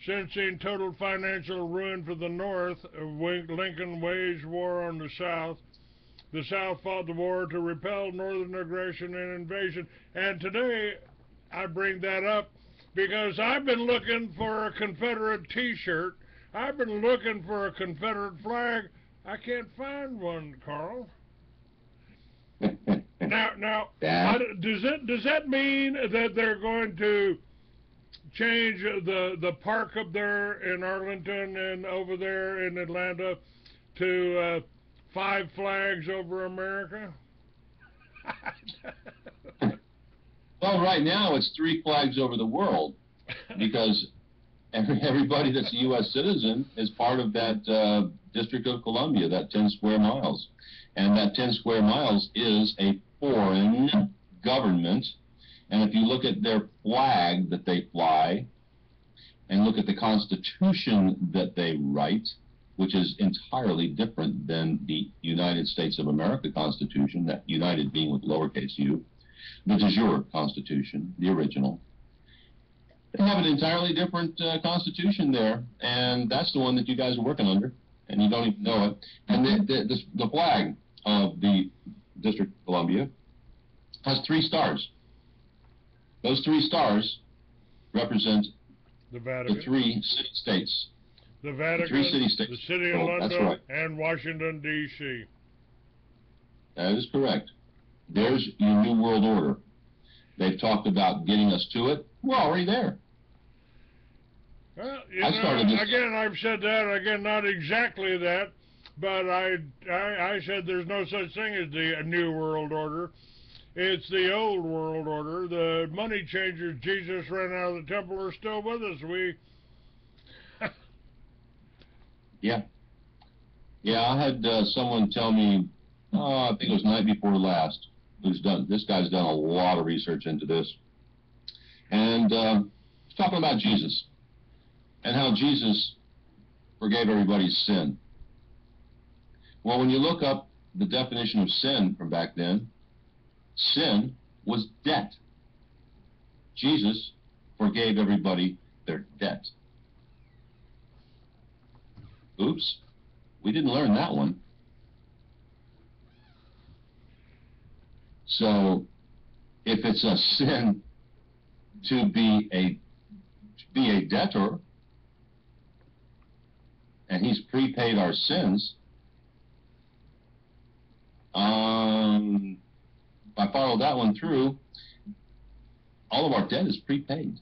Sensing total financial ruin for the North, Lincoln waged war on the South. The South fought the war to repel Northern aggression and invasion. And today, I bring that up because I've been looking for a Confederate T-shirt. I've been looking for a Confederate flag. I can't find one, Carl. Now, does that mean that they're going to change the park up there in Arlington and over there in Atlanta to 5 flags over America? Well, right now it's 3 flags over the world, because everybody that's a U.S. citizen is part of that District of Columbia, that 10 square miles. And that 10 square miles is a foreign government. And if you look at their flag that they fly, and look at the Constitution that they write, which is entirely different than the United States of America Constitution, that United being with lowercase u, the de jure Constitution, the original. They have an entirely different Constitution there, and that's the one that you guys are working under, and you don't even know it. And the flag of the District of Columbia has 3 stars. Those 3 stars represent The Vatican. The 3 city-states. The Vatican, 3 city-states. the City of Oh, that's London, right. and Washington, D.C. That is correct. There's your New World Order. They've talked about getting us to it. We're already there. Well, again, I've said that, again, not exactly that, but I said there's no such thing as the New World Order. It's the old world order. The money changers Jesus ran out of the temple are still with us. Yeah. Yeah, I had someone tell me, I think it was night before last, this guy's done a lot of research into this. And he's talking about Jesus and how Jesus forgave everybody's sin. Well, when you look up the definition of sin from back then, sin was debt. Jesus forgave everybody their debt. Oops, we didn't learn that one. So, if it's a sin to be a debtor, and he's prepaid our sins, if I follow that one through, all of our debt is prepaid.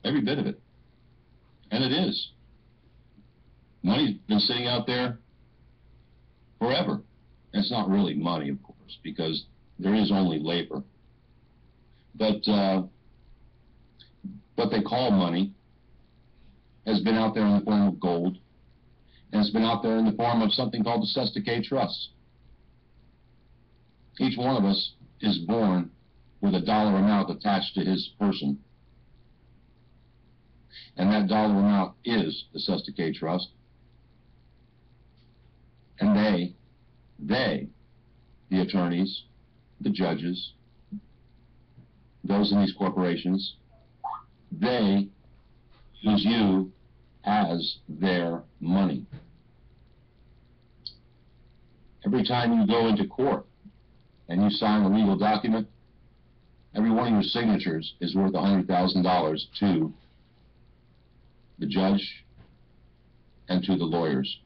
Every bit of it. And it is. Money's been sitting out there forever. And it's not really money, of course, because there is only labor. But what they call money has been out there in the form of gold, and it's been out there in the form of something called the syndicate trust. Each one of us is born with a dollar amount attached to his person. And that dollar amount is the syndicate trust. And they, the attorneys, the judges, those in these corporations, they use you as their money. Every time you go into court and you sign a legal document, every one of your signatures is worth $100,000 to the judge and to the lawyers,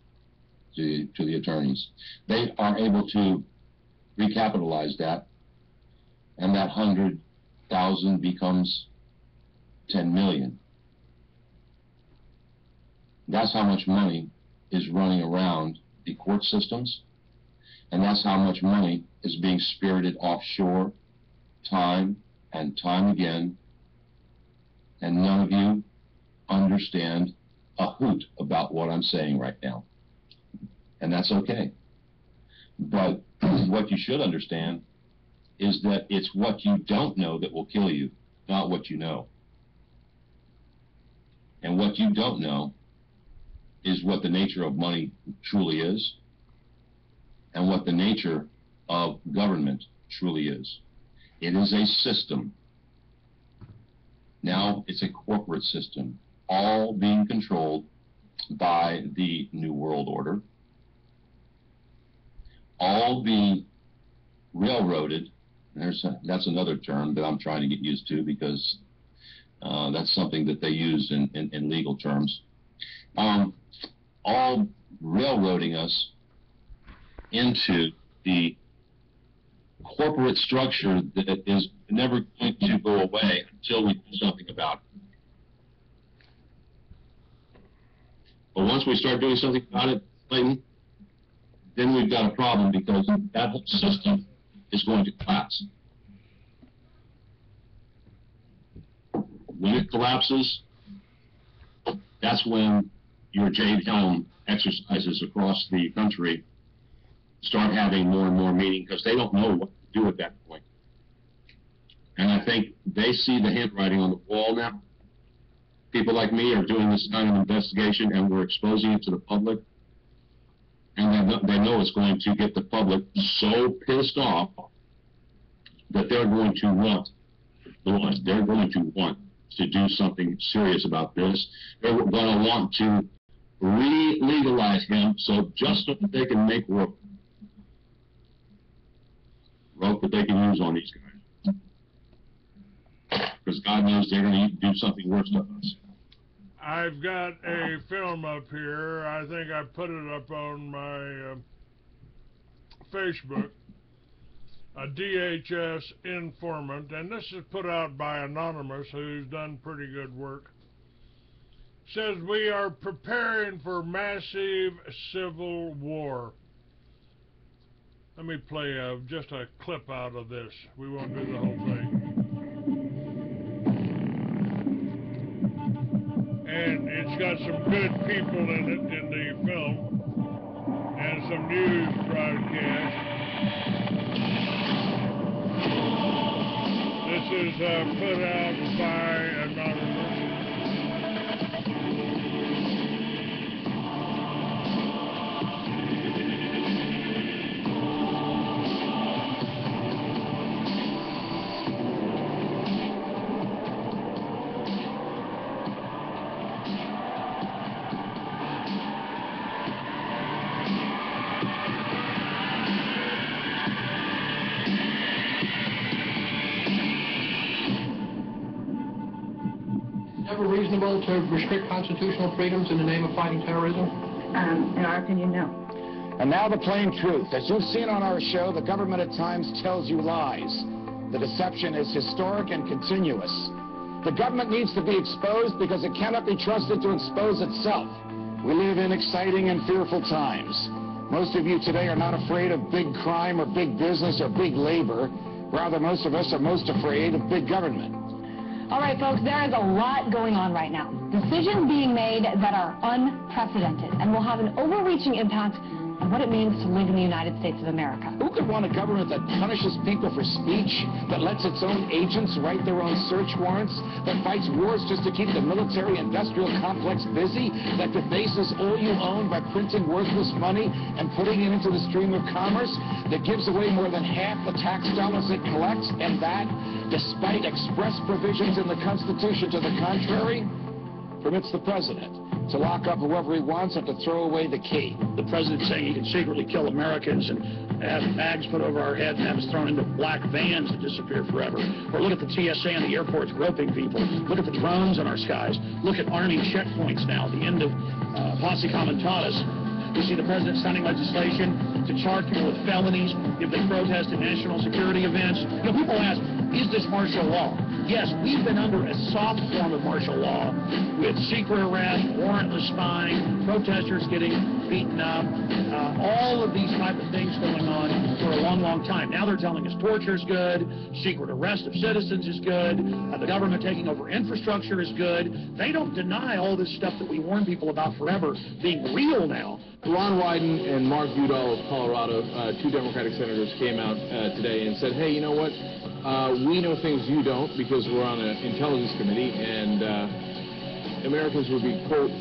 to the attorneys. They are able to recapitalize that, and that 100,000 becomes 10 million. That's how much money is running around the court systems, and that's how much money is being spirited offshore time and time again, and none of you understand a hoot about what I'm saying right now. And that's okay. But what you should understand is that it's what you don't know that will kill you, not what you know. And what you don't know is what the nature of money truly is, and what the nature of government truly is. It is a system. Now it's a corporate system, all being controlled by the New World Order, all being railroaded. That's another term that I'm trying to get used to, because that's something that they use in legal terms. All railroading us into the corporate structure that is never going to go away until we do something about it. But once we start doing something about it, Clayton, then we've got a problem, because that whole system is going to collapse. When it collapses, that's when your Jade Helm exercises across the country start having more and more meaning, because they don't know what to do at that point. And I think they see the handwriting on the wall now. People like me are doing this kind of investigation, and we're exposing it to the public. And they know it's going to get the public so pissed off that they're going to want to do something serious about this. They're going to want to re-legalize him, so just so that they can make rope that they can use on these guys. Because God knows they're going to do something worse to us. I've got a film up here. I think I put it up on my Facebook. A DHS informant, and this is put out by Anonymous, who's done pretty good work. Says we are preparing for massive civil war. Let me play just a clip out of this. We won't do the whole thing. And it's got some good people in it in the film, and some news broadcasts. This is put out by Anonymous. Ever reasonable to restrict constitutional freedoms in the name of fighting terrorism? In our opinion, no. And now the plain truth. As you've seen on our show, the government at times tells you lies. The deception is historic and continuous. The government needs to be exposed because it cannot be trusted to expose itself. We live in exciting and fearful times. Most of you today are not afraid of big crime or big business or big labor. Rather, most of us are most afraid of big government. All right, folks, there is a lot going on right now. Decisions being made that are unprecedented and will have an overreaching impact on what it means to live in the United States of America. Who could want a government that punishes people for speech, that lets its own agents write their own search warrants, that fights wars just to keep the military-industrial complex busy, that debases all you own by printing worthless money and putting it into the stream of commerce, that gives away more than half the tax dollars it collects, and that, despite express provisions in the Constitution to the contrary, permits the president to lock up whoever he wants and to throw away the key. The president saying he can secretly kill Americans and have bags put over our heads and have us thrown into black vans to disappear forever. Or look at the TSA and the airports groping people. Look at the drones in our skies. Look at arming checkpoints now, the end of posse comitatus. We see the president signing legislation to charge people with felonies if they protest at national security events. You know, people ask, is this martial law? Yes, we've been under a soft form of martial law with secret arrest, warrantless spying, protesters getting beaten up, all of these type of things going on for a long, long time. Now they're telling us torture is good, secret arrest of citizens is good, the government taking over infrastructure is good. They don't deny all this stuff that we warn people about forever being real now. Ron Wyden and Mark Udall of Colorado, two Democratic senators, came out today and said, hey, you know what? We know things you don't because we're on an intelligence committee, and Americans would be, quote,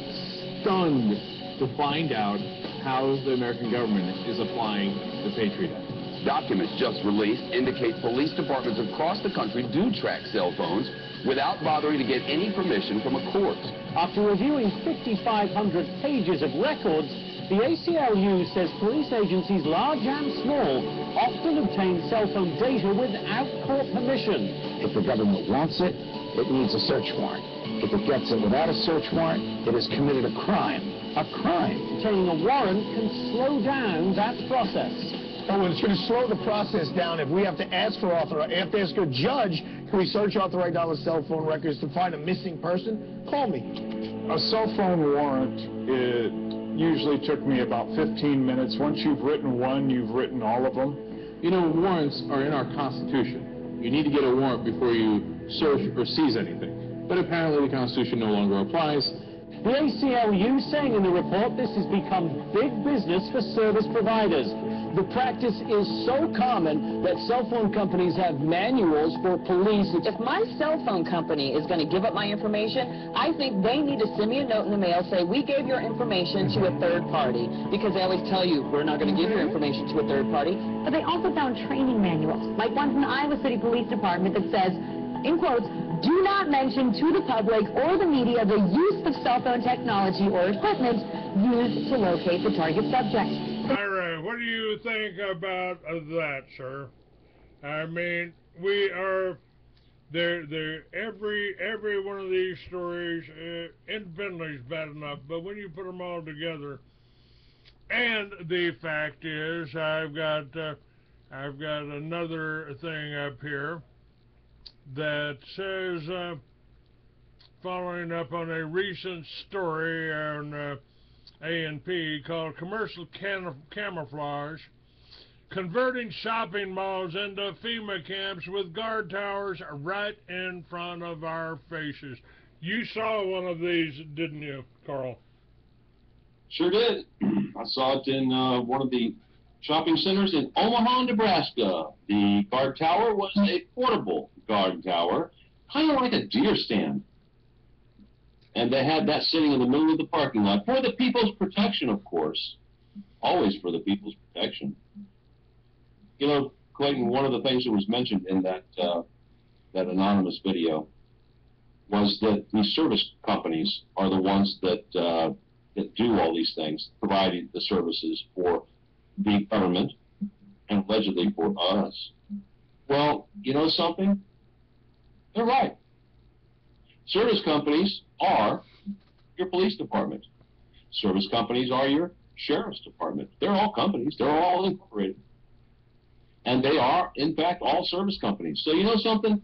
stunned to find out how the American government is applying the Patriot Act. Documents just released indicate police departments across the country do track cell phones without bothering to get any permission from a court. After reviewing 5,500 pages of records, the ACLU says police agencies, large and small, often obtain cell phone data without court permission. If the government wants it, it needs a search warrant. If it gets it without a search warrant, it has committed a crime. A crime. Obtaining a warrant can slow down that process. Oh, it's going to slow the process down if we have to ask for authorization. If there's a judge, can we search authorized dollar cell phone records to find a missing person? Call me. A cell phone warrant, it usually took me about 15 minutes. Once you've written one, you've written all of them. You know, warrants are in our Constitution. You need to get a warrant before you search or seize anything. But apparently the Constitution no longer applies. The ACLU saying in the report this has become big business for service providers. The practice is so common that cell phone companies have manuals for police. If my cell phone company is going to give up my information, I think they need to send me a note in the mail, say, we gave your information to a third party, because they always tell you, we're not going to give your information to a third party. But they also found training manuals, like one from the Iowa City Police Department that says, in quotes, do not mention to the public or the media the use of cell phone technology or equipment used to locate the target subject. All right, what do you think about that, sir? I mean, we are every one of these stories independently is bad enough, but when you put them all together, and the fact is, I've got another thing up here that says, following up on a recent story on A&P called "Commercial Camouflage." Converting shopping malls into FEMA camps with guard towers right in front of our faces. You saw one of these, didn't you, Carl? Sure did. I saw it in one of the shopping centers in Omaha, Nebraska. The guard tower was a portable guard tower, kind of like a deer stand. And they had that sitting in the middle of the parking lot for the people's protection, of course. Always for the people's protection. You know, Clayton, one of the things that was mentioned in that anonymous video was that these service companies are the ones that do all these things, providing the services for the government and allegedly for us. Well, you know something? They're right. Service companies are your police department. Service companies are your sheriff's department. They're all companies. They're all incorporated. And they are, in fact, all service companies. So you know something?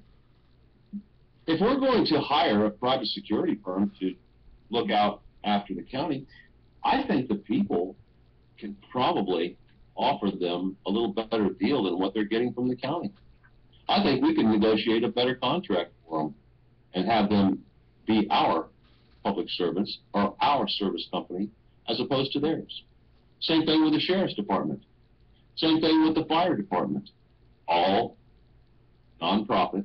If we're going to hire a private security firm to look out after the county, I think the people can probably offer them a little better deal than what they're getting from the county. I think we can negotiate a better contract for them and have them be our public servants or our service company as opposed to theirs. Same thing with the sheriff's department. Same thing with the fire department. All nonprofit,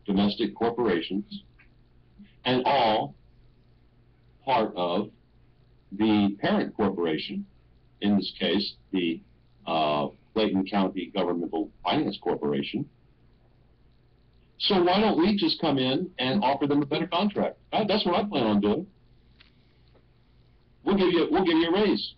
domestic corporations, and all part of the parent corporation, in this case, the Clayton County Governmental Finance Corporation. So why don't we just come in and offer them a better contract? That's what I plan on doing. We'll give you a raise.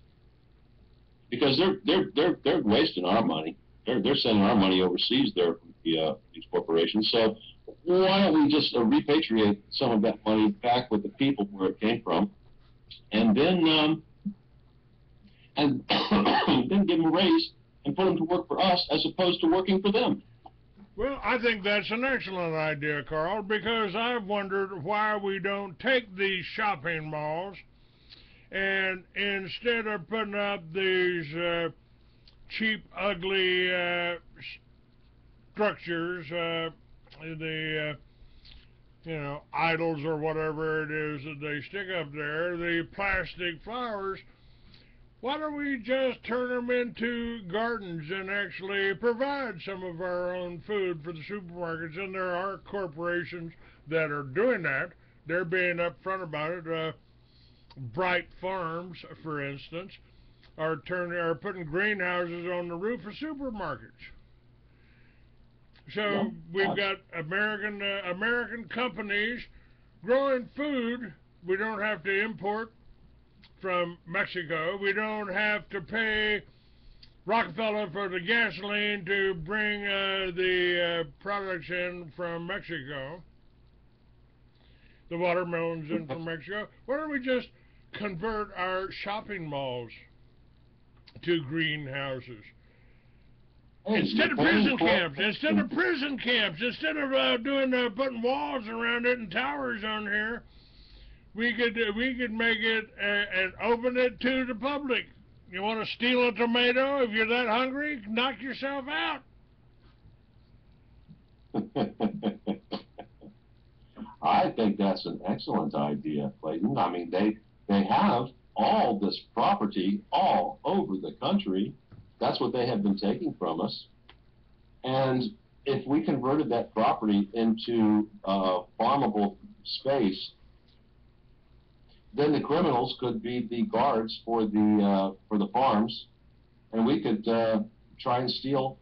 Because they're wasting our money. They're sending our money overseas there from these corporations. So why don't we just repatriate some of that money back with the people where it came from, and then then give them a raise and put them to work for us as opposed to working for them. Well, I think that's an excellent idea, Carl, because I've wondered why we don't take these shopping malls and instead of putting up these cheap, ugly structures, the idols or whatever it is that they stick up there, the plastic flowers, why don't we just turn them into gardens and actually provide some of our own food for the supermarkets? And there are corporations that are doing that. They're being upfront about it. Bright Farms, for instance, are putting greenhouses on the roof of supermarkets. So we've got American companies growing food. We don't have to import from Mexico. We don't have to pay Rockefeller for the gasoline to bring the products in from Mexico. The watermelons in from Mexico. Why don't we just convert our shopping malls to greenhouses? Instead of prison camps, instead of putting walls around it and towers on here, we could make it and open it to the public. You want to steal a tomato? If you're that hungry, knock yourself out. I think that's an excellent idea, Clayton. I mean, they have all this property all over the country. That's what they have been taking from us. And if we converted that property into farmable space, then the criminals could be the guards for the farms, and we could try and steal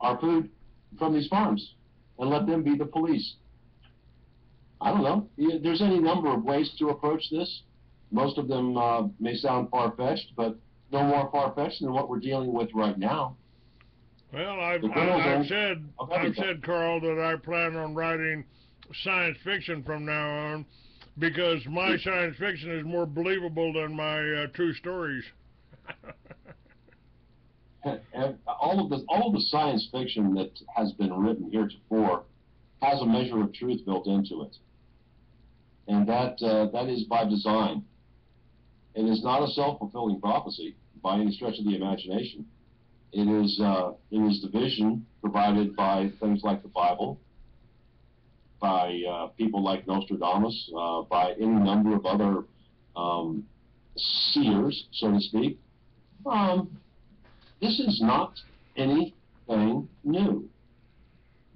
our food from these farms and let them be the police. I don't know. There's any number of ways to approach this. Most of them may sound far-fetched, but no more far-fetched than what we're dealing with right now. Well, I've said, Carl, that I plan on writing science fiction from now on, because my science fiction is more believable than my true stories. And all of the science fiction that has been written heretofore has a measure of truth built into it, and that is by design. It is not a self-fulfilling prophecy by any stretch of the imagination. It is the vision provided by things like the Bible, by people like Nostradamus, by any number of other seers, so to speak. This is not anything new.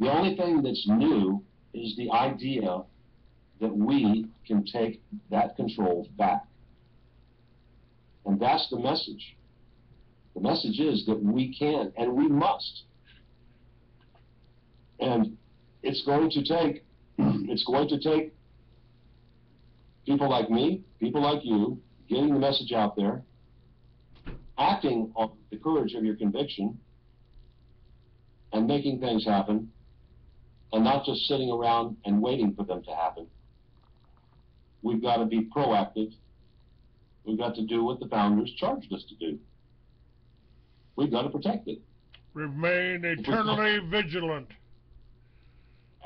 The only thing that's new is the idea that we can take that control back. And that's the message. The message is that we can and we must. And it's going to take people like me, people like you, getting the message out there, acting on the courage of your conviction, and making things happen, and not just sitting around and waiting for them to happen. We've got to be proactive. We've got to do what the founders charged us to do. We've got to protect it. Remain eternally vigilant.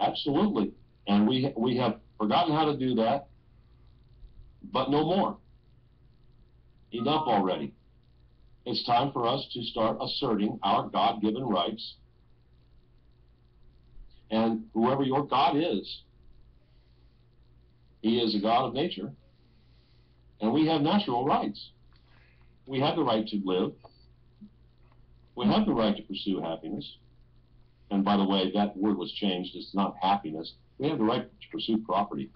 Absolutely. And we have forgotten how to do that, but no more. Enough already. It's time for us to start asserting our God-given rights. And whoever your God is, he is a God of nature. And we have natural rights. We have the right to live. We have the right to pursue happiness. And by the way, that word was changed. It's not happiness. We have the right to pursue property.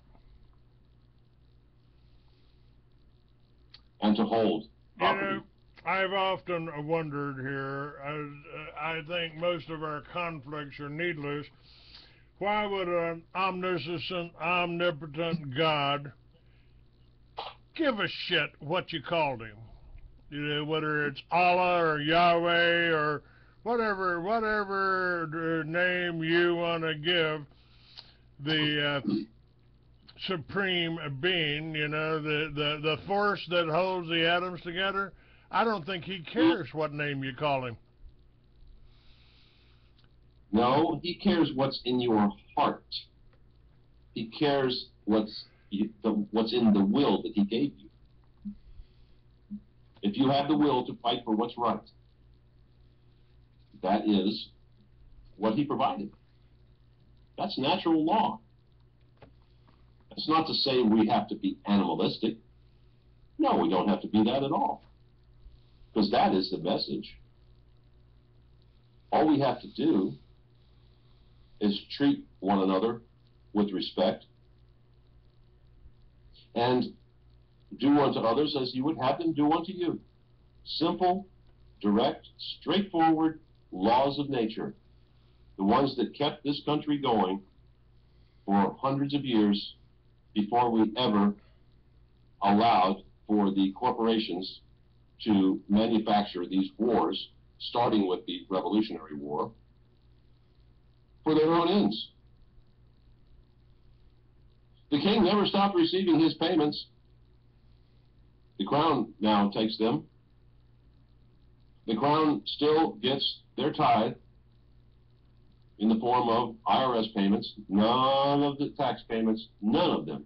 And to hold property. You know, I've often wondered here, I think most of our conflicts are needless. Why would an omniscient, omnipotent God give a shit what you called him? You know, whether it's Allah or Yahweh or whatever name you want to give the supreme being, you know, the force that holds the atoms together. I don't think he cares what name you call him. No, he cares what's in your heart. He cares what's in the will that he gave you. If you have the will to fight for what's right, that is what he provided. That's natural law. That's not to say we have to be animalistic. No, we don't have to be that at all. Because that is the message. All we have to do is treat one another with respect and do unto others as you would have them do unto you. Simple, direct, straightforward laws of nature. The ones that kept this country going for hundreds of years before we ever allowed for the corporations to manufacture these wars, starting with the Revolutionary War, for their own ends. The king never stopped receiving his payments. The crown now takes them. The crown still gets their tithe in the form of IRS payments. None of the tax payments, none of them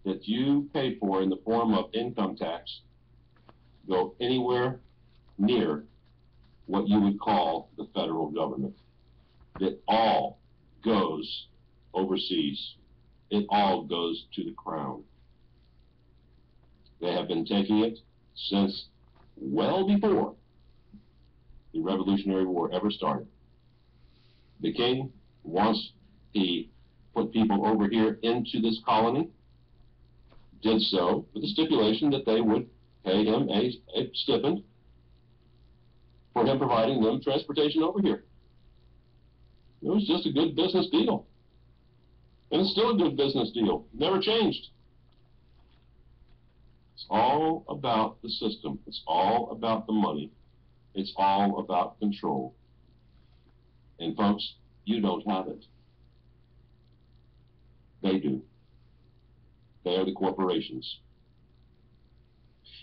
that you pay for in the form of income tax go anywhere near what you would call the federal government. It all goes overseas. It all goes to the crown. They have been taking it since well before the Revolutionary War ever started. The king, once he put people over here into this colony, did so with the stipulation that they would pay him a stipend for him providing them transportation over here. It was just a good business deal. And it's still a good business deal. Never changed. It's all about the system. It's all about the money. It's all about control. And folks, you don't have it. They do. They are the corporations.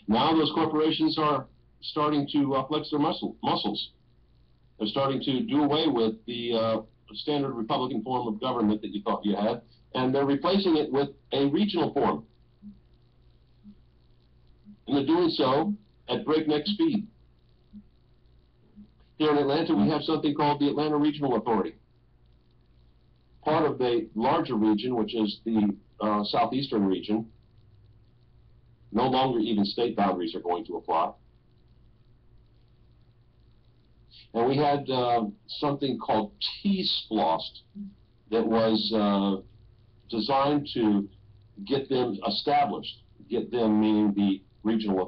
Now those corporations are starting to flex their muscles. They're starting to do away with the standard Republican form of government that you thought you had, and they're replacing it with a regional form. And they're doing so at breakneck speed. Here in Atlanta, we have something called the Atlanta Regional Authority. Part of the larger region, which is the southeastern region. No longer even state boundaries are going to apply. And we had something called T-Splost that was designed to get them established, get them, meaning the regional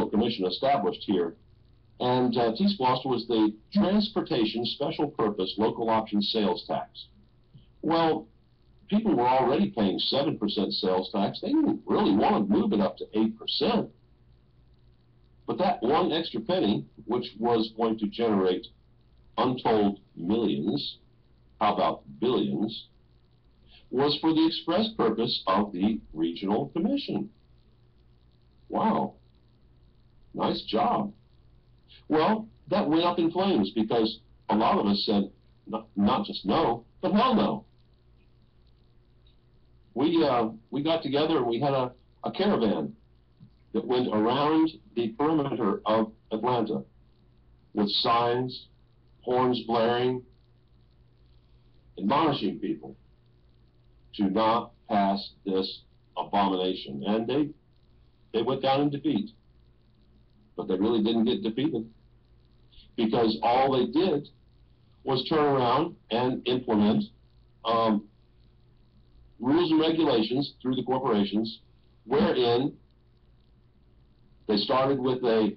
commission, established here. And T-Splost was the Transportation Special Purpose Local Option Sales Tax. Well, people were already paying 7% sales tax. They didn't really want to move it up to 8%. But that one extra penny, which was going to generate untold millions, how about billions, was for the express purpose of the regional commission. Wow. Nice job. Well, that went up in flames because a lot of us said, not just no, but hell no. We got together and we had a caravan that went around the perimeter of Atlanta with signs, horns blaring, admonishing people to not pass this abomination. And they went down in defeat. But they really didn't get defeated, because all they did was turn around and implement rules and regulations through the corporations, wherein they started with a,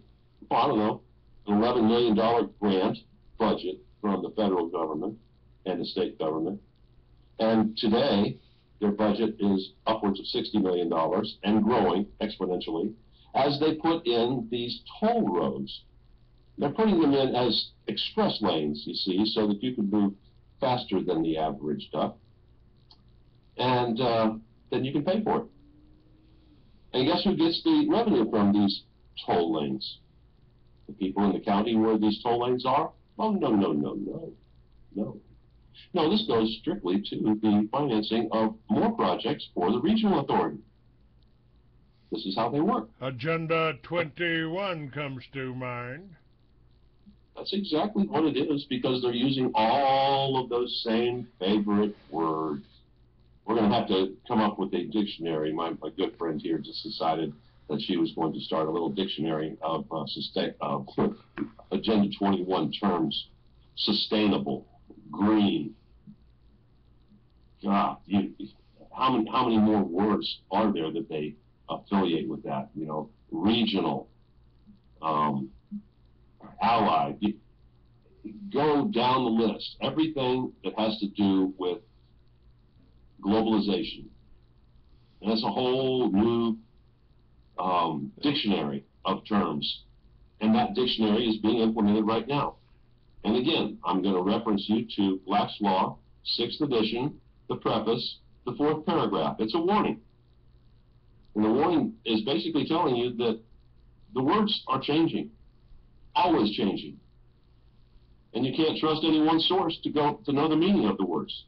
I don't know, an $11 million grant budget from the federal government and the state government. And today, their budget is upwards of $60 million and growing exponentially as they put in these toll roads. They're putting them in as express lanes, you see, so that you can move faster than the average duck. And then you can pay for it. And guess who gets the revenue from these toll lanes? The people in the county where these toll lanes are? Oh, no, no, no, no, no. No, this goes strictly to the financing of more projects for the regional authority. This is how they work. Agenda 21 comes to mind. That's exactly what it is, because they're using all of those same favorite words. We're going to have to come up with a dictionary. My good friend here just decided that she was going to start a little dictionary of Agenda 21 terms. Sustainable, green. God, how many more words are there that they affiliate with that? You know, regional, allied. Go down the list. Everything that has to do with globalization. And that's a whole new dictionary of terms. And that dictionary is being implemented right now. And again, I'm going to reference you to Black's Law, 6th edition, the preface, the 4th paragraph. It's a warning. And the warning is basically telling you that the words are changing, always changing. And you can't trust any one source to know the meaning of the words.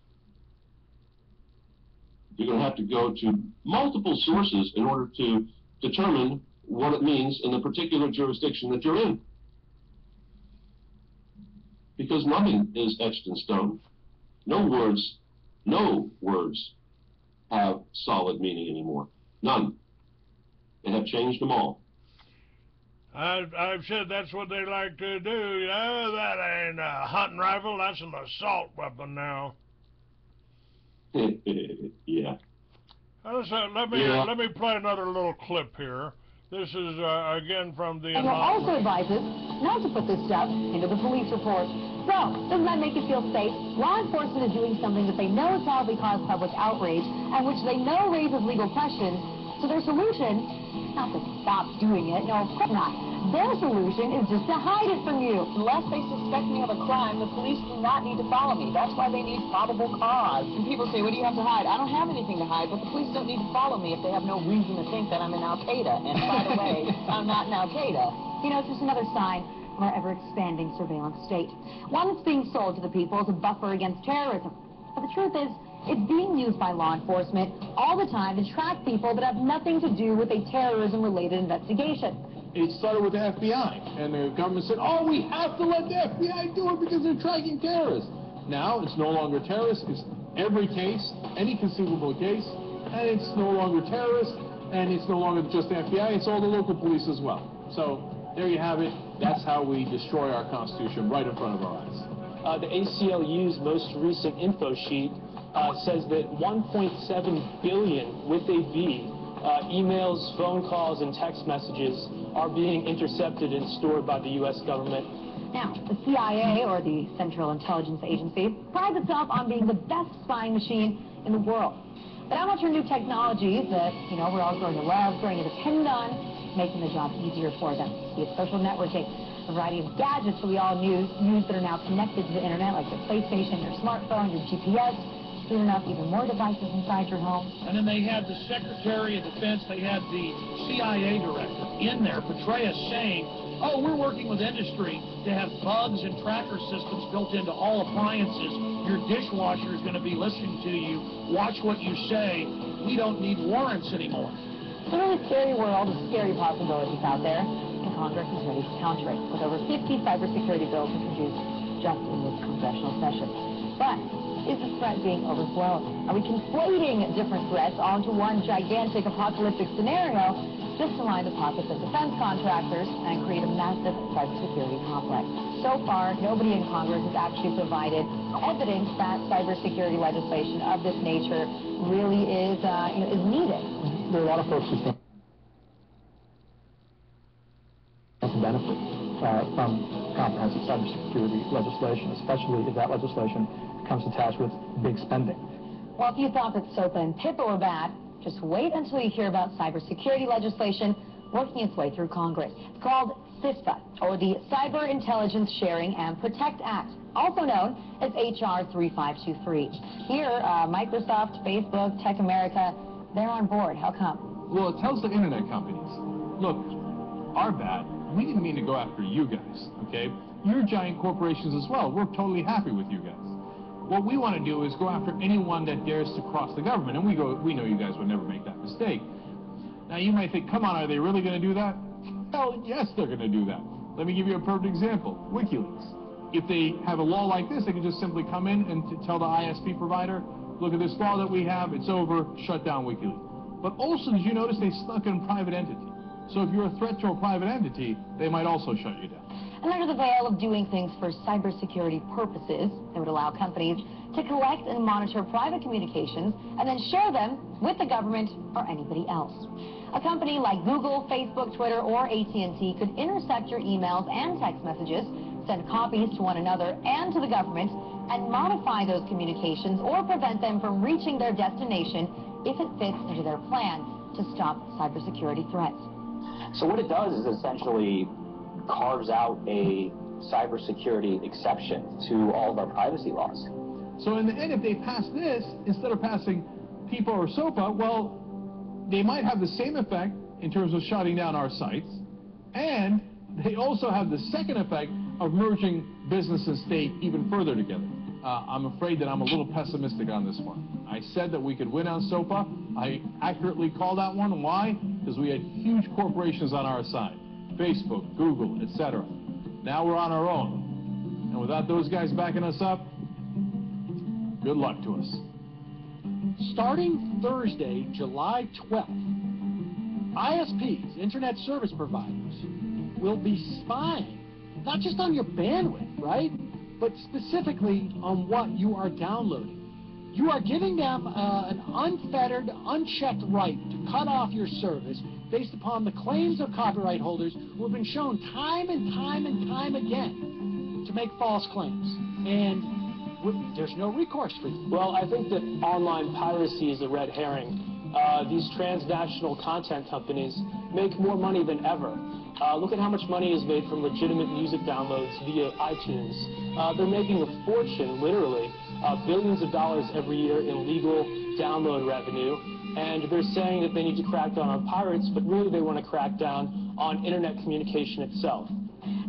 You're going to have to go to multiple sources in order to determine what it means in the particular jurisdiction that you're in. Because nothing is etched in stone. No words have solid meaning anymore. None. They have changed them all. I've said that's what they like to do. You know, that ain't a hunting rifle, that's an assault weapon now. Yeah. Let me play another little clip here. This is, again, from the... And he'll also advises not to put this stuff into the police report. So, doesn't that make you feel safe? Law enforcement is doing something that they know will probably cause public outrage and which they know raises legal questions. So their solution Not to stop doing it, no, of course not. Their solution is just to hide it from you. Unless they suspect me of a crime, the police do not need to follow me. That's why they need probable cause. And people say, what do you have to hide? I don't have anything to hide, but the police don't need to follow me if they have no reason to think that I'm in Al-Qaeda. And by the way, I'm not in Al-Qaeda. You know, it's just another sign of our ever-expanding surveillance state. One that's being sold to the people as a buffer against terrorism. But the truth is, it's being used by law enforcement all the time to track people that have nothing to do with a terrorism-related investigation. It started with the FBI, and the government said, oh, we have to let the FBI do it because they're tracking terrorists. Now, it's no longer terrorists, it's every case, any conceivable case, and it's no longer terrorists, and it's no longer just the FBI, it's all the local police as well. So, there you have it. That's how we destroy our Constitution right in front of our eyes. The ACLU's most recent info sheet says that 1.7 billion, with a B, emails, phone calls, and text messages are being intercepted and stored by the U.S. government. Now, the CIA, or the Central Intelligence Agency, prides itself on being the best spying machine in the world. But how much are new technologies that, you know, we're all going to love, going to depend on, making the job easier for them? Be it social networking, a variety of gadgets that we all use that are now connected to the internet, like your PlayStation, your smartphone, your GPS. Soon enough, even more devices inside your home. And then they had the Secretary of Defense, they had the CIA director in there, Petraeus, saying, oh, we're working with industry to have bugs and tracker systems built into all appliances. Your dishwasher is going to be listening to you. Watch what you say. We don't need warrants anymore. It's a really scary world of scary possibilities out there, and Congress is ready to counter it, with over 50 cybersecurity bills introduced just in this congressional session. But is the threat being overblown? Are we conflating different threats onto one gigantic apocalyptic scenario just to line the pockets of defense contractors and create a massive cybersecurity complex? So far, nobody in Congress has actually provided evidence that cybersecurity legislation of this nature really is needed. There are a lot of folks who think benefit from comprehensive cybersecurity legislation, especially if that legislation comes attached with big spending. Well, if you thought that SOPA and PIPA were bad, just wait until you hear about cybersecurity legislation working its way through Congress. It's called CISPA, or the Cyber Intelligence Sharing and Protect Act, also known as H.R. 3523. Here, Microsoft, Facebook, Tech America, they're on board. How come? Well, it tells the internet companies, look, our bad. We didn't mean to go after you guys, okay? You're giant corporations as well. We're totally happy with you guys. What we want to do is go after anyone that dares to cross the government, and we know you guys would never make that mistake. Now, you might think, come on, are they really going to do that? Hell, yes, they're going to do that. Let me give you a perfect example, WikiLeaks. If they have a law like this, they can just simply come in and tell the ISP provider, look at this law that we have, it's over, shut down WikiLeaks. But also, did you notice they snuck in private entity? So if you're a threat to a private entity, they might also shut you down. And under the veil of doing things for cybersecurity purposes, it would allow companies to collect and monitor private communications and then share them with the government or anybody else. A company like Google, Facebook, Twitter, or AT&T could intercept your emails and text messages, send copies to one another and to the government, and modify those communications or prevent them from reaching their destination if it fits into their plan to stop cybersecurity threats. So what it does is essentially carves out a cybersecurity exception to all of our privacy laws. So in the end, if they pass this, instead of passing PIPA or SOPA, well, they might have the same effect in terms of shutting down our sites, and they also have the second effect of merging business and state even further together. I'm afraid that I'm a little pessimistic on this one. I said that we could win on SOPA. I accurately called that one. Why? Because we had huge corporations on our side. Facebook, Google, etc. Now we're on our own. And without those guys backing us up, good luck to us. Starting Thursday, July 12th, ISPs, Internet Service Providers, will be spying, not just on your bandwidth, right, but specifically on what you are downloading. You are giving them an unfettered, unchecked right to cut off your service based upon the claims of copyright holders who have been shown time and time and time again to make false claims. And there's no recourse for you. Well, I think that online piracy is a red herring. these transnational content companies make more money than ever. Look at how much money is made from legitimate music downloads via iTunes. They're making a fortune, literally, billions of dollars every year in legal download revenue, and they're saying that they need to crack down on pirates, but really they want to crack down on internet communication itself.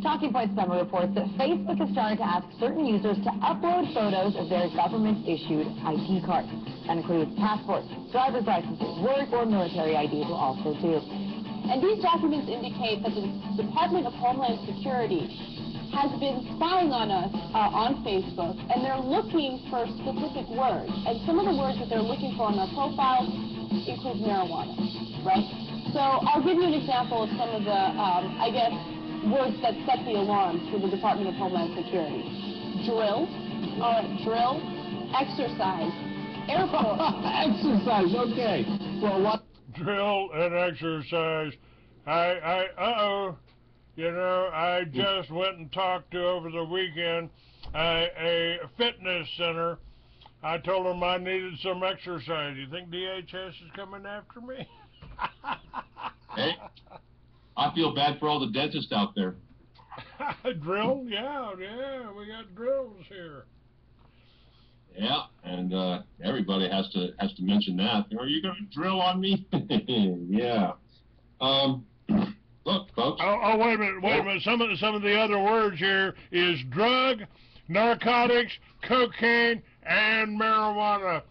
Talking Point Summer reports that Facebook has started to ask certain users to upload photos of their government-issued ID cards. That includes passports, driver's licenses, work or military IDs will also do. And these documents indicate that the Department of Homeland Security has been spying on us on Facebook, and they're looking for specific words. And some of the words that they're looking for on their profiles include marijuana, right? So I'll give you an example of some of the, I guess, words that set the alarms for the Department of Homeland Security. Drill, drill, exercise, airport. Exercise, okay. Well, what? Drill and exercise. You know, I just went and talked to, over the weekend, a fitness center. I told them I needed some exercise. You think DHS is coming after me? Hey, I feel bad for all the dentists out there. Drill? Yeah, we got drills here. Yeah, and everybody has to mention that. Are you going to drill on me? Yeah. Look, folks. Oh, wait a minute. Some of the other words here is drug, narcotics, cocaine, and marijuana.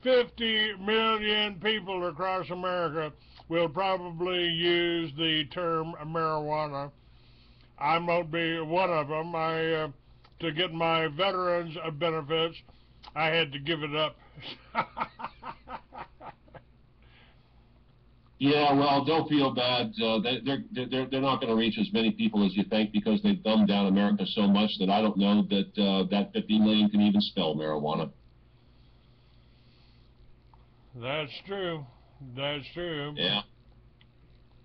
50 million people across America will probably use the term marijuana. I won't be one of them. To get my veterans benefits, I had to give it up. Yeah, well, don't feel bad. They're not going to reach as many people as you think, because they've dumbed down America so much that I don't know that that 50 million can even spell marijuana. That's true. That's true. Yeah.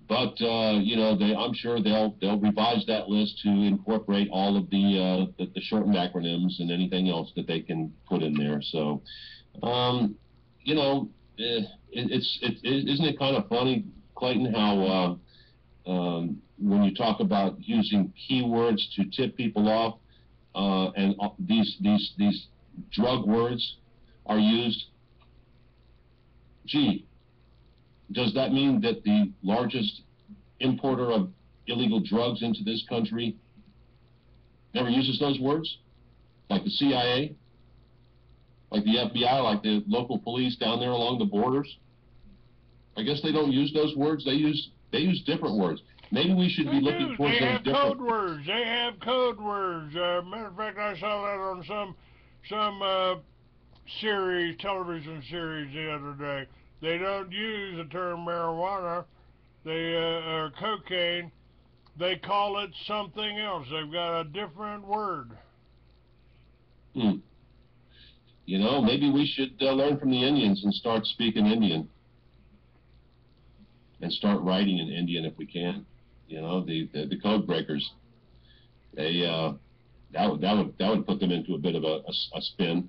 But you know, I'm sure they'll revise that list to incorporate all of the shortened acronyms and anything else that they can put in there. So, you know, isn't it kind of funny, Clayton, how when you talk about using keywords to tip people off, and these drug words are used? Gee, does that mean that the largest importer of illegal drugs into this country never uses those words? Like the CIA? Like the FBI? Like the local police down there along the borders? I guess they don't use those words. They use different words. Maybe we should be looking towards those different... They have code words. They have code words. Matter of fact, I saw that on some series, television series the other day. They don't use the term marijuana, or cocaine. They call it something else. They've got a different word. You know, maybe we should learn from the Indians and start speaking Indian. And start writing in Indian if we can. You know, the code breakers. They that would put them into a bit of a spin.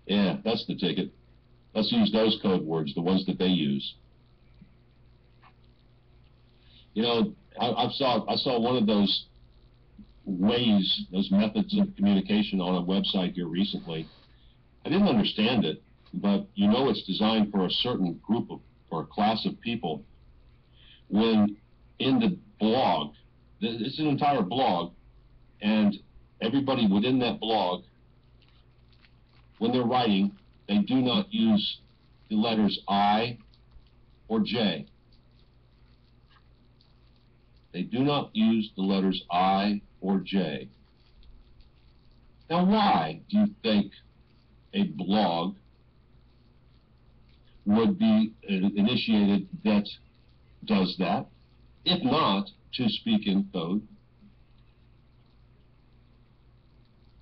Yeah, that's the ticket. Let's use those code words, the ones that they use. You know, I saw one of those ways, those methods of communication on a website here recently. I didn't understand it, but you know it's designed for a certain group of, or a class of people. When in the blog, it's an entire blog, and everybody within that blog, when they're writing, they do not use the letters I or J. They do not use the letters I or J. Now, why do you think a blog would be initiated that does that, if not to speak in code?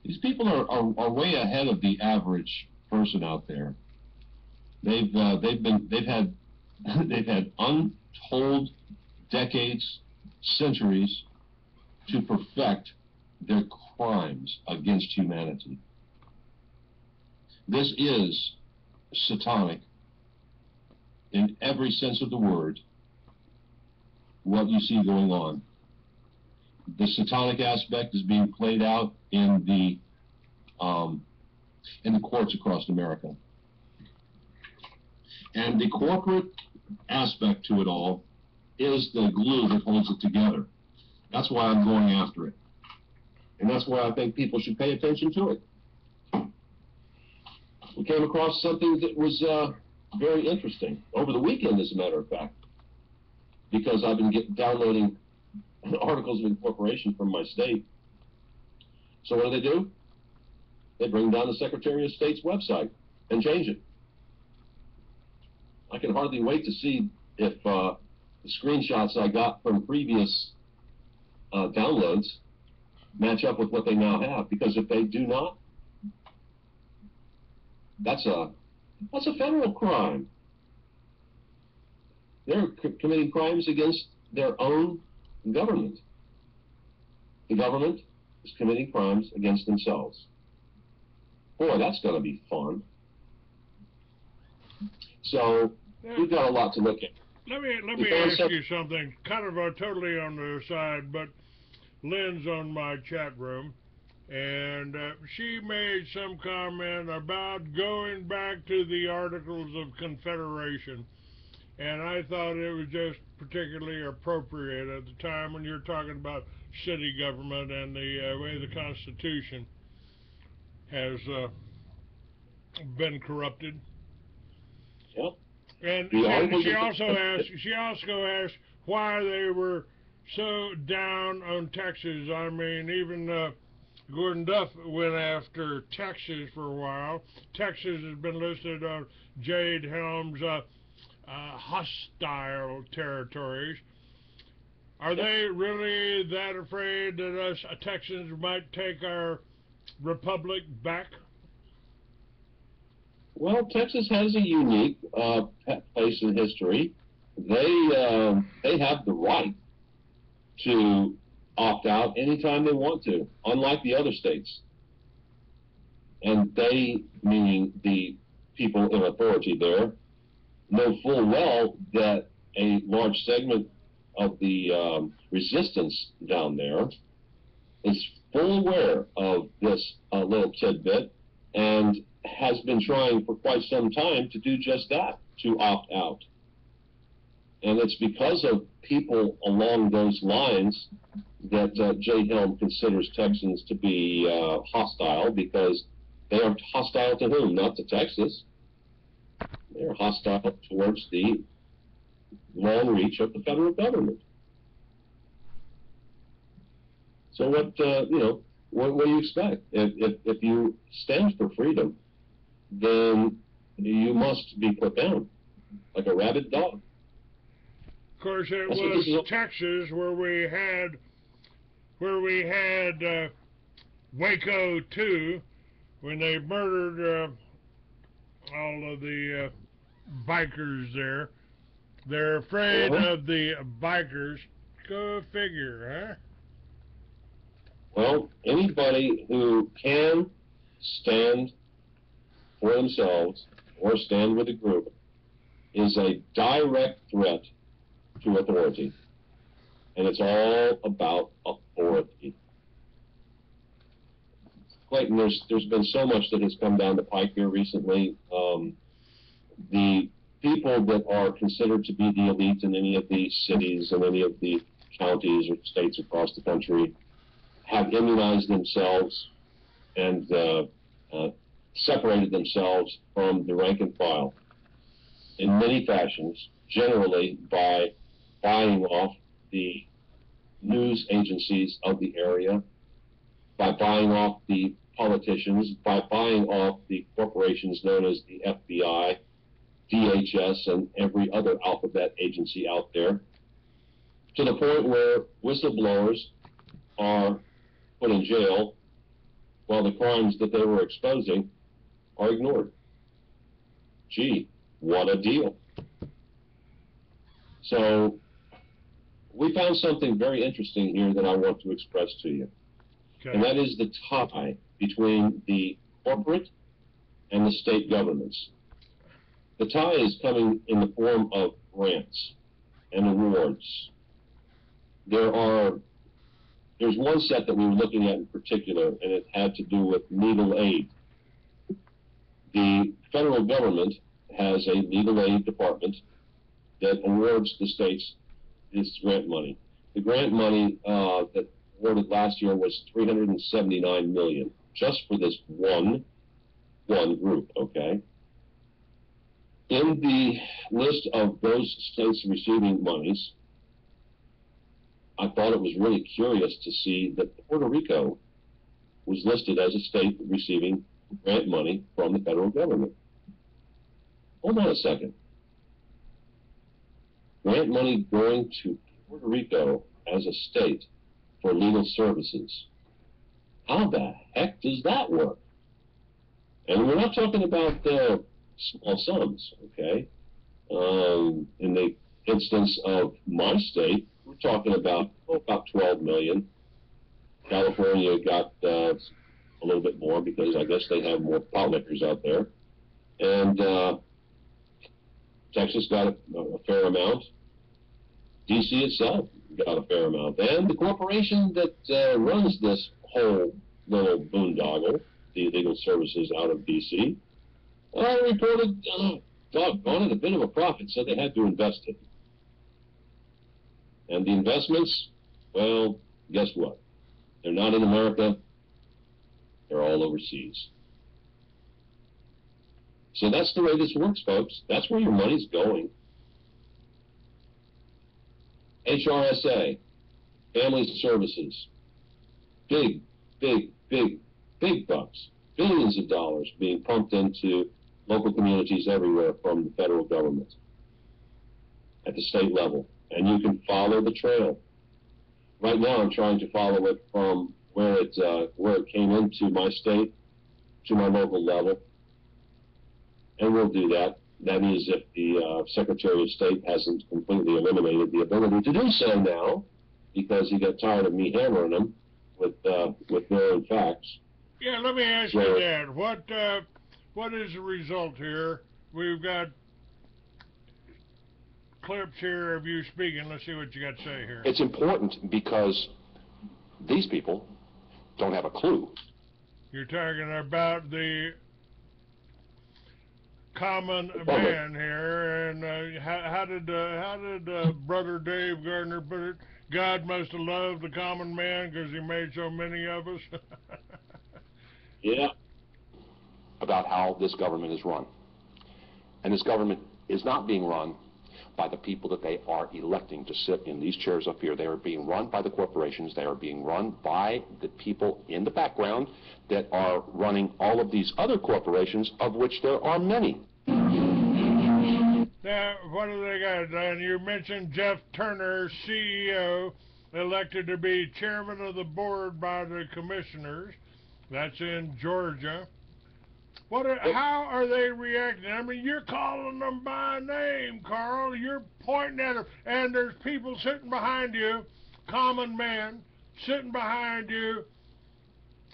These people are way ahead of the average person out there. They've had untold decades, centuries to perfect their crimes against humanity. This is satanic in every sense of the word, what you see going on. The satanic aspect is being played out in the courts across America. And the corporate aspect to it all is the glue that holds it together. That's why I'm going after it. And that's why I think people should pay attention to it. We came across something that was very interesting over the weekend, as a matter of fact, because I've been downloading articles of incorporation from my state. So what do? They bring down the Secretary of State's website and change it. I can hardly wait to see if the screenshots I got from previous downloads match up with what they now have, because if they do not, that's a federal crime. They're committing crimes against their own government. The government is committing crimes against themselves. Boy, that's going to be fun. So we've got a lot to look at. Let me ask you something, kind of totally on the side, but Lynn's on my chat room, and she made some comment about going back to the Articles of Confederation, and I thought it was just particularly appropriate at the time when you're talking about city government and the way the Constitution has been corrupted. Yep. And she also asked why they were so down on Texas. I mean, even Gordon Duff went after Texas for a while. Texas has been listed on Jade Helms' hostile territories. Are they really that afraid that us Texans might take our republic back? Well, Texas has a unique place in history. They have the right to opt out anytime they want to, unlike the other states. And they, meaning the people in authority there, know full well that a large segment of the resistance down there is full aware of this little tidbit and has been trying for quite some time to do just that, to opt out. And it's because of people along those lines that Jay Helm considers Texans to be hostile, because they are hostile to whom? Not to Texas. They're hostile towards the long reach of the federal government. So what do you expect? If you stand for freedom, then you must be put down like a rabid dog. Of course, it was Texas where we had Waco 2, when they murdered all of the bikers there. They're afraid of the bikers. Go figure, huh? Well, anybody who can stand for themselves or stand with a group is a direct threat to authority. And it's all about authority. Clayton, there's been so much that has come down the pike here recently. The people that are considered to be the elite in any of the cities and any of the counties or states across the country have immunized themselves and separated themselves from the rank and file in many fashions, generally by buying off the news agencies of the area, by buying off the politicians, by buying off the corporations known as the FBI, DHS, and every other alphabet agency out there, to the point where whistleblowers are put in jail while the crimes that they were exposing are ignored. Gee, what a deal. So we found something very interesting here that I want to express to you. Okay. And that is the tie between the corporate and the state governments. The tie is coming in the form of grants and awards. There's one set that we were looking at in particular, and it had to do with legal aid. The federal government has a legal aid department that awards the states this grant money. The grant money that awarded last year was $379 million, just for this one group, okay? In the list of those states receiving monies, I thought it was really curious to see that Puerto Rico was listed as a state receiving grant money from the federal government. Hold on a second. Grant money going to Puerto Rico as a state for legal services. How the heck does that work? And we're not talking about small sums, okay? In the instance of my state, we're talking about 12 million. California got a little bit more because I guess they have more pot liquors out there. And Texas got a fair amount. DC itself got a fair amount. And the corporation that runs this whole little boondoggle, the legal services out of DC, reported, doggone it, a bit of a profit, so they had to invest it. And the investments, well, guess what? They're not in America, they're all overseas. So that's the way this works, folks. That's where your money's going. HRSA, family services, big bucks, billions of dollars being pumped into local communities everywhere from the federal government at the state level. And you can follow the trail. Right now I'm trying to follow it from where it came into my state to my local level. And we'll do that. That is if the Secretary of State hasn't completely eliminated the ability to do so now, because he got tired of me hammering him with their own facts. Yeah, let me ask you that. What is the result here? We've got clips here of you speaking. Let's see what you got to say here. It's important because these people don't have a clue. You're talking about the common man here, and how did Brother Dave Gardner put it? God must have loved the common man because he made so many of us. Yeah. About how this government is run. And this government is not being run by the people that they are electing to sit in these chairs up here. They are being run by the corporations. They are being run by the people in the background that are running all of these other corporations, of which there are many. Now, what do they got? And you mentioned Jeff Turner, CEO, elected to be chairman of the board by the commissioners. That's in Georgia. How are they reacting? I mean, you're calling them by name, Carl. You're pointing at them, and there's people sitting behind you, common man, sitting behind you,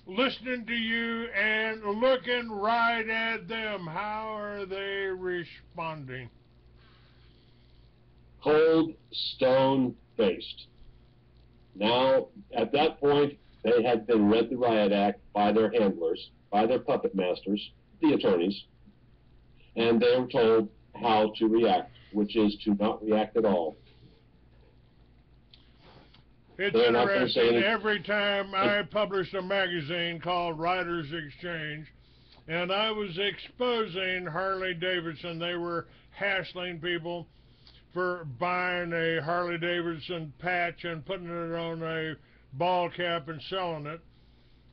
listening to you and looking right at them. How are they responding? Cold, stone-faced. Now, at that point, they had been read the riot act by their handlers, by their puppet masters, the attorneys, and they were told how to react, which is to not react at all. It's interesting. Every time I published a magazine called Writers Exchange, and I was exposing Harley Davidson, they were hassling people for buying a Harley Davidson patch and putting it on a ball cap and selling it,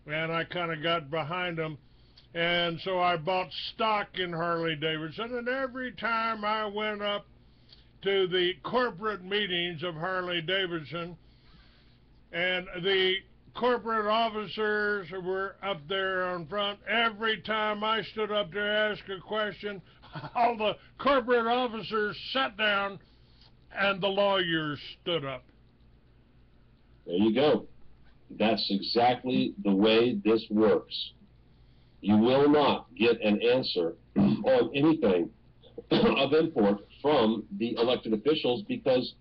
and I kind of got behind them. And so I bought stock in Harley Davidson, and every time I went up to the corporate meetings of Harley Davidson, and the corporate officers were up there in front, every time I stood up to ask a question, all the corporate officers sat down and the lawyers stood up. There you go. That's exactly the way this works. You will not get an answer on anything of import from the elected officials, because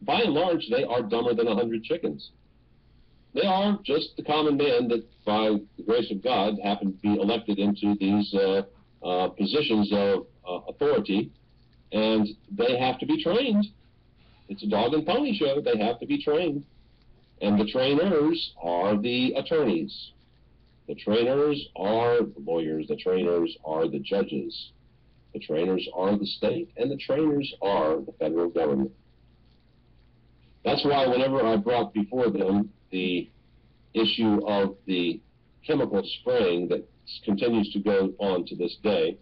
by and large they are dumber than 100 chickens. They are just the common man that, by the grace of God, happen to be elected into these positions of authority, and they have to be trained. It's a dog and pony show. They have to be trained. And the trainers are the attorneys. The trainers are the lawyers. The trainers are the judges. The trainers are the state, and the trainers are the federal government. That's why whenever I brought before them the issue of the chemical spraying that continues to go on to this day,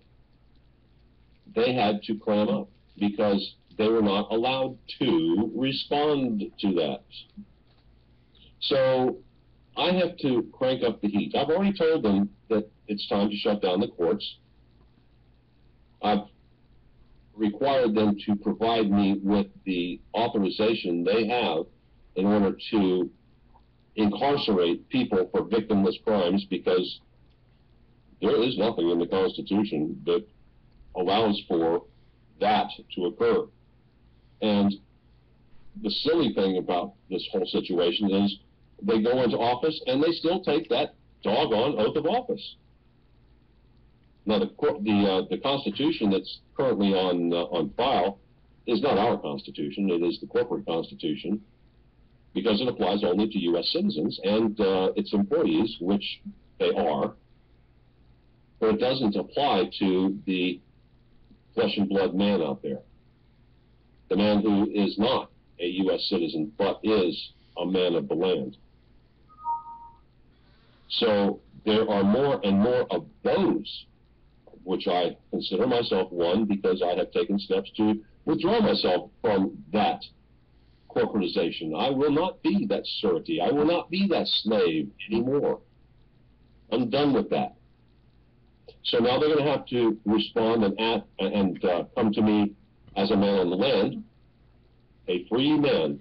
they had to clam up because they were not allowed to respond to that. So I have to crank up the heat. I've already told them that it's time to shut down the courts. I've required them to provide me with the authorization they have in order to incarcerate people for victimless crimes, because there is nothing in the Constitution that allows for that to occur. And the silly thing about this whole situation is they go into office and they still take that doggone oath of office. Now, the Constitution that's currently on file is not our Constitution. It is the corporate Constitution, because it applies only to U.S. citizens and its employees, which they are. But it doesn't apply to the flesh and blood man out there, the man who is not a U.S. citizen but is a man of the land. So there are more and more of those, which I consider myself one, because I have taken steps to withdraw myself from that corporatization. I will not be that surety. I will not be that slave anymore. I'm done with that. So now they're going to have to respond and come to me as a man on the land, a free man,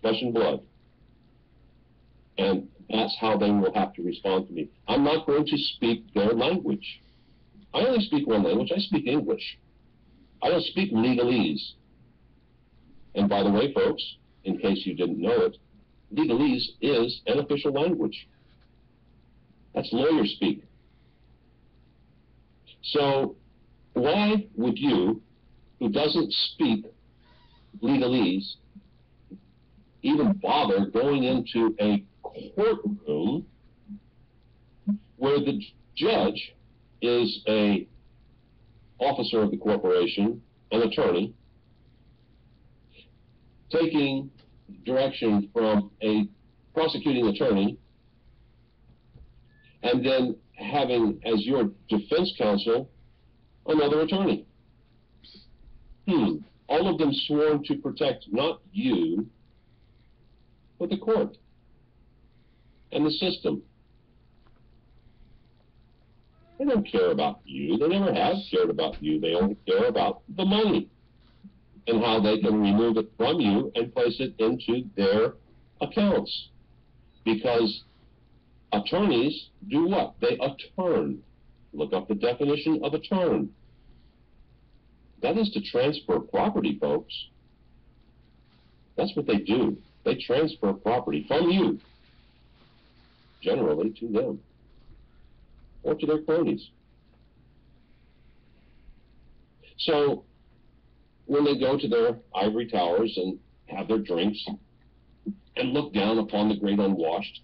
flesh and blood. And that's how they will have to respond to me. I'm not going to speak their language. I only speak one language. I speak English. I don't speak legalese. And by the way, folks, in case you didn't know it, legalese is an official language. That's lawyer speak. So why would you, who doesn't speak legalese, even bother going into a courtroom where the judge is a officer of the corporation, an attorney, taking direction from a prosecuting attorney, and then having as your defense counsel another attorney? All of them sworn to protect not you, but the court and the system. They don't care about you. They never have cared about you. They only care about the money and how they can remove it from you and place it into their accounts. Because attorneys do what? They attorn. Look up the definition of attorn. That is to transfer property, folks. That's what they do. They transfer property from you, generally to them, or to their cronies. So when they go to their ivory towers and have their drinks and look down upon the great unwashed,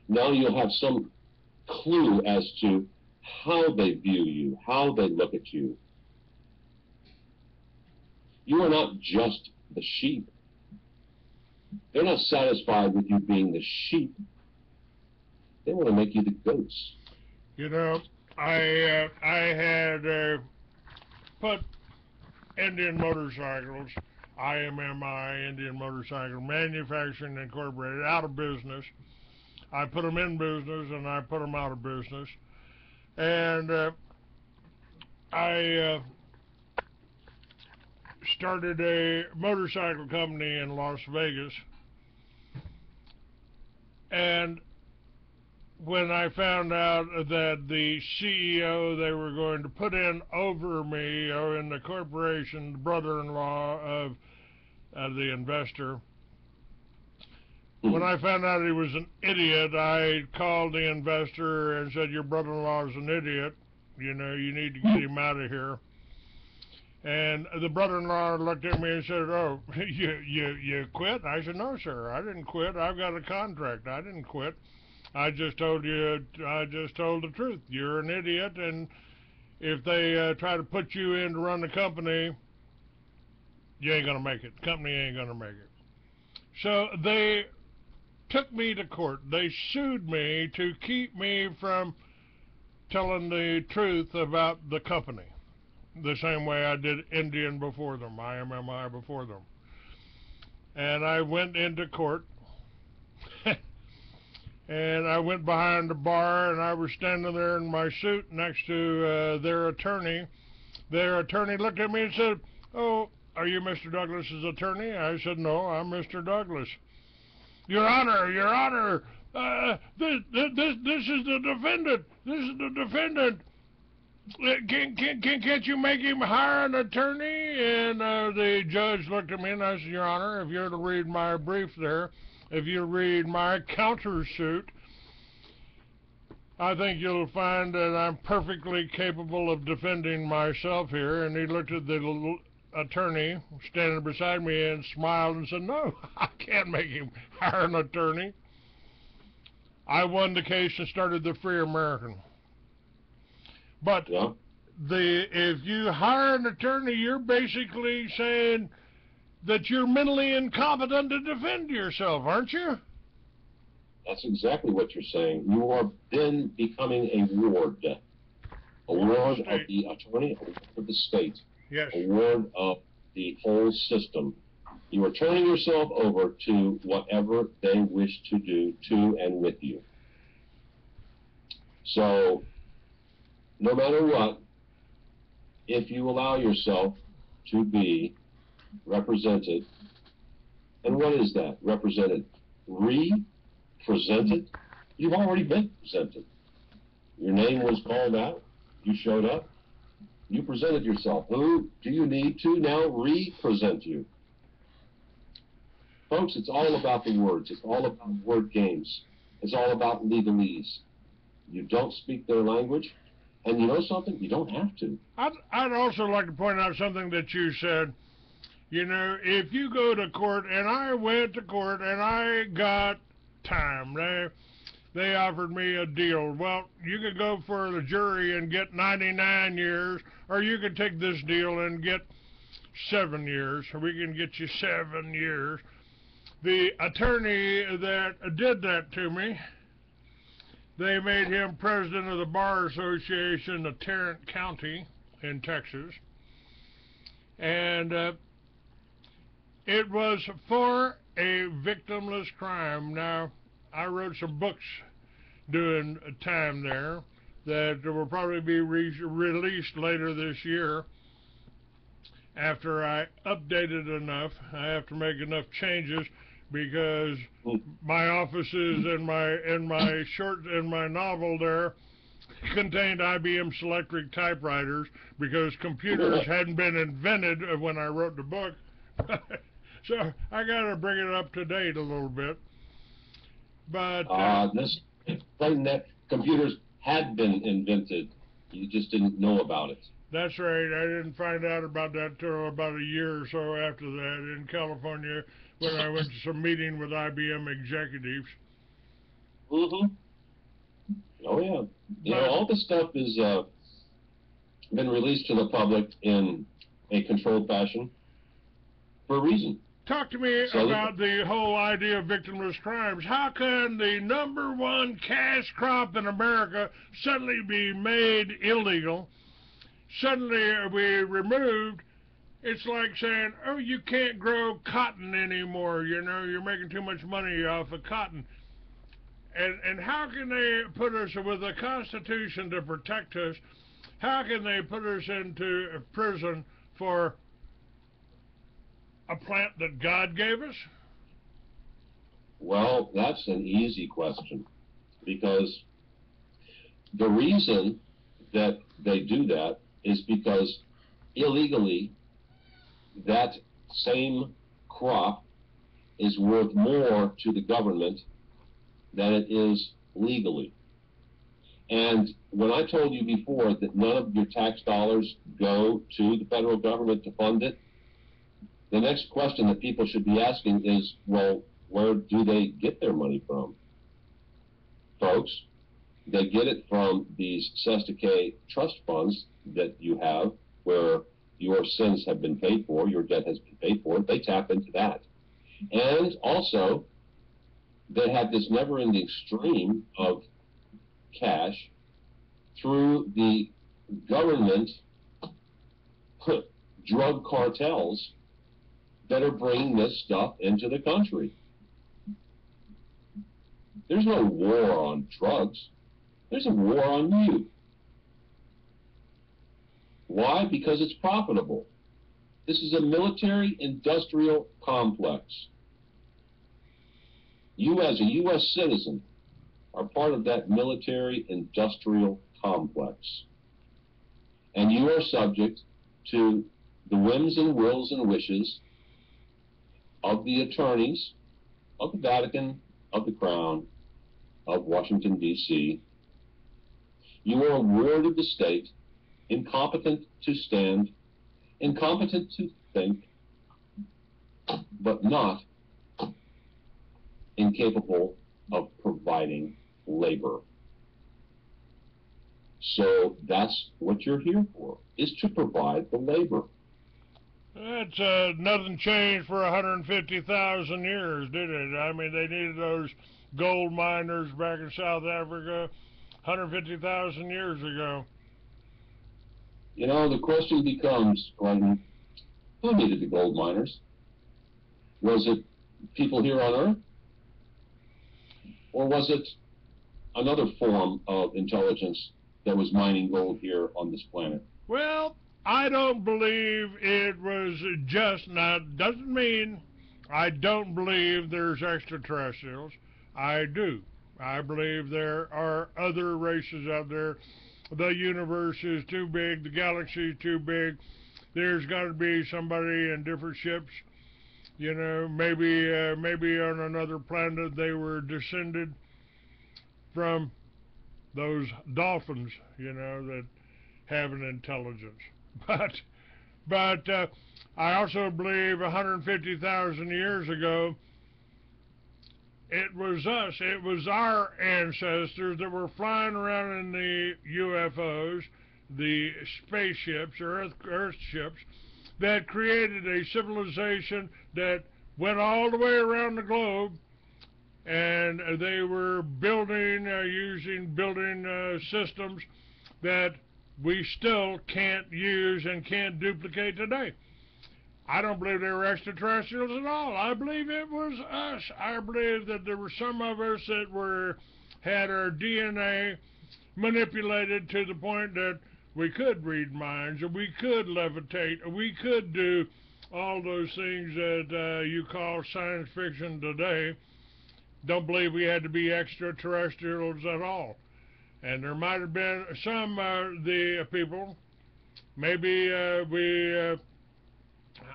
now you'll have some clue as to how they view you, how they look at you. You are not just the sheep. They're not satisfied with you being the sheep. They want to make you the goats. You know, I had put Indian Motorcycles, IMMI, Indian Motorcycle Manufacturing Incorporated, out of business. I put them in business and I put them out of business. And I started a motorcycle company in Las Vegas. And when I found out that the CEO they were going to put in over me, or in the corporation, the brother-in-law of the investor, when I found out he was an idiot, I called the investor and said, your brother-in-law is an idiot. You know, you need to get him out of here. And the brother-in-law looked at me and said, oh, you quit? I said, no, sir, I didn't quit. I've got a contract. I didn't quit. I just told the truth. You're an idiot, and if they try to put you in to run the company, you ain't going to make it. The company ain't going to make it. So they took me to court. They sued me to keep me from telling the truth about the company, the same way I did Indian before them, IMMI before them. And I went into court, and I went behind the bar, and I was standing there in my suit next to their attorney. Their attorney looked at me and said, oh, are you Mr. Douglas's attorney? I said, no, I'm Mr. Douglas. Your Honor, this is the defendant. This is the defendant. Can't you make him hire an attorney? And the judge looked at me and I said, Your Honor, if you're to read my brief there, if you read my countersuit, I think you'll find that I'm perfectly capable of defending myself here. And he looked at the little attorney standing beside me and smiled and said, no, I can't make him hire an attorney. I won the case and started the Free American. But if you hire an attorney, you're basically saying that you're mentally incompetent to defend yourself, aren't you? That's exactly what you're saying. You are then becoming a ward. A ward of the attorney, a ward of the state. Yes. A ward of the whole system. You are turning yourself over to whatever they wish to do to and with you. So, no matter what, if you allow yourself to be represented, and what is that? Represented? Presented? You've already been presented. Your name was called out. You showed up. You presented yourself. Who do you need to now re-present you? Folks, it's all about the words. It's all about word games. It's all about legalese. You don't speak their language, and you know something? You don't have to. I'd also like to point out something that you said. You know, if you go to court, and I went to court, and I got time, they offered me a deal. Well, you could go for the jury and get 99 years, or you could take this deal and get 7 years, or we can get you 7 years. The attorney that did that to me, they made him president of the Bar Association of Tarrant County in Texas. And it was for a victimless crime. Now, I wrote some books doing time there that will probably be released later this year. After I updated enough, I have to make enough changes because my offices and my novel there contained IBM Selectric typewriters because computers hadn't been invented when I wrote the book. So I got to bring it up to date a little bit. But this claim that computers had been invented, you just didn't know about it. That's right. I didn't find out about that till about a year or so after that in California when I went to some meeting with IBM executives. Mm-hmm. Oh, yeah. You know, all this stuff is been released to the public in a controlled fashion for a reason. Talk to me about the whole idea of victimless crimes. How can the #1 cash crop in America suddenly be made illegal? Suddenly be removed? It's like saying, oh, you can't grow cotton anymore, you know, you're making too much money off of cotton. And how can they put us with a Constitution to protect us? How can they put us into prison for a plant that God gave us? Well, that's an easy question, because The reason that they do that is because illegally that same crop is worth more to the government than it is legally. And when I told you before that none of your tax dollars go to the federal government to fund it, the next question that people should be asking is, well, where do they get their money from? Folks, they get it from these Sestakay trust funds that you have, where your sins have been paid for, your debt has been paid for. They tap into that. And also, they have this never-ending stream of cash through the government drug cartels that are bringing this stuff into the country. There's no war on drugs. There's a war on you. Why? Because it's profitable. This is a military-industrial complex. You, as a U.S. citizen, are part of that military-industrial complex. And you are subject to the whims and wills and wishes of the attorneys of the Vatican, of the Crown, of Washington, D.C. You are a ward of the state, incompetent to stand, incompetent to think, but not incapable of providing labor. So that's what you're here for, is to provide the labor. It's nothing changed for 150,000 years, did it? I mean, they needed those gold miners back in South Africa 150,000 years ago. You know, the question becomes, Clayton, who needed the gold miners? Was it people here on Earth? Or was it another form of intelligence that was mining gold here on this planet? Well, I don't believe it was just, now, doesn't mean I don't believe there's extraterrestrials. I do. I believe there are other races out there. The universe is too big, the galaxy is too big. There's got to be somebody in different ships. You know, maybe on another planet they were descended from those dolphins, you know, that have an intelligence. But I also believe 150,000 years ago, it was us, it was our ancestors that were flying around in the UFOs, the spaceships, Earth ships, that created a civilization that went all the way around the globe, and they were building, building systems that we still can't use and can't duplicate today. I don't believe they were extraterrestrials at all. I believe it was us. I believe that there were some of us that had our DNA manipulated to the point that we could read minds, or we could levitate, or we could do all those things that you call science fiction today. Don't believe we had to be extraterrestrials at all. And there might have been some the people, maybe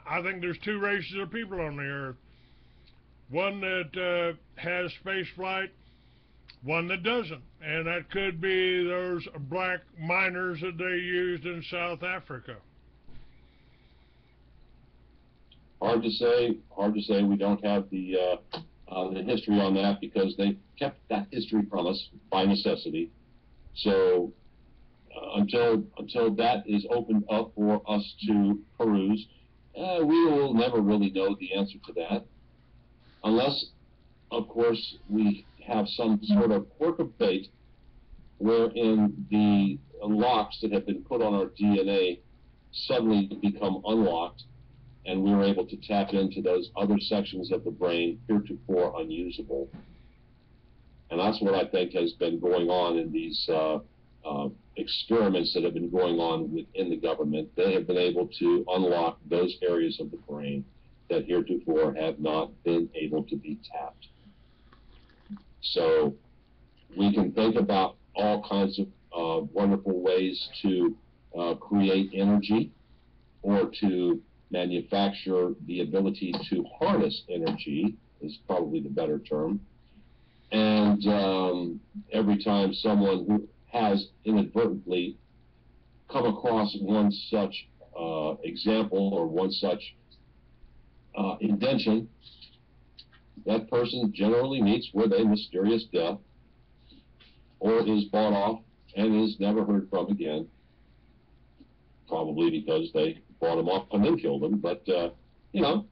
I think there's two races of people on the Earth. One that has space flight, one that doesn't. And that could be those black miners that they used in South Africa. Hard to say. We don't have the history on that because they kept that history from us by necessity. So until that is opened up for us to peruse, we will never really know the answer to that, unless, of course, we have some sort of quirk of fate wherein the locks that have been put on our DNA suddenly become unlocked, and we are able to tap into those other sections of the brain heretofore unusable. And that's what I think has been going on in these experiments that have been going on within the government. They have been able to unlock those areas of the brain that heretofore have not been able to be tapped. So we can think about all kinds wonderful ways to create energy or to manufacture the ability to harness energy is probably the better term. And every time someone who has inadvertently come across one such example or one such invention, that person generally meets with a mysterious death or is bought off and is never heard from again, probably because they bought him off and then killed him. But, you know,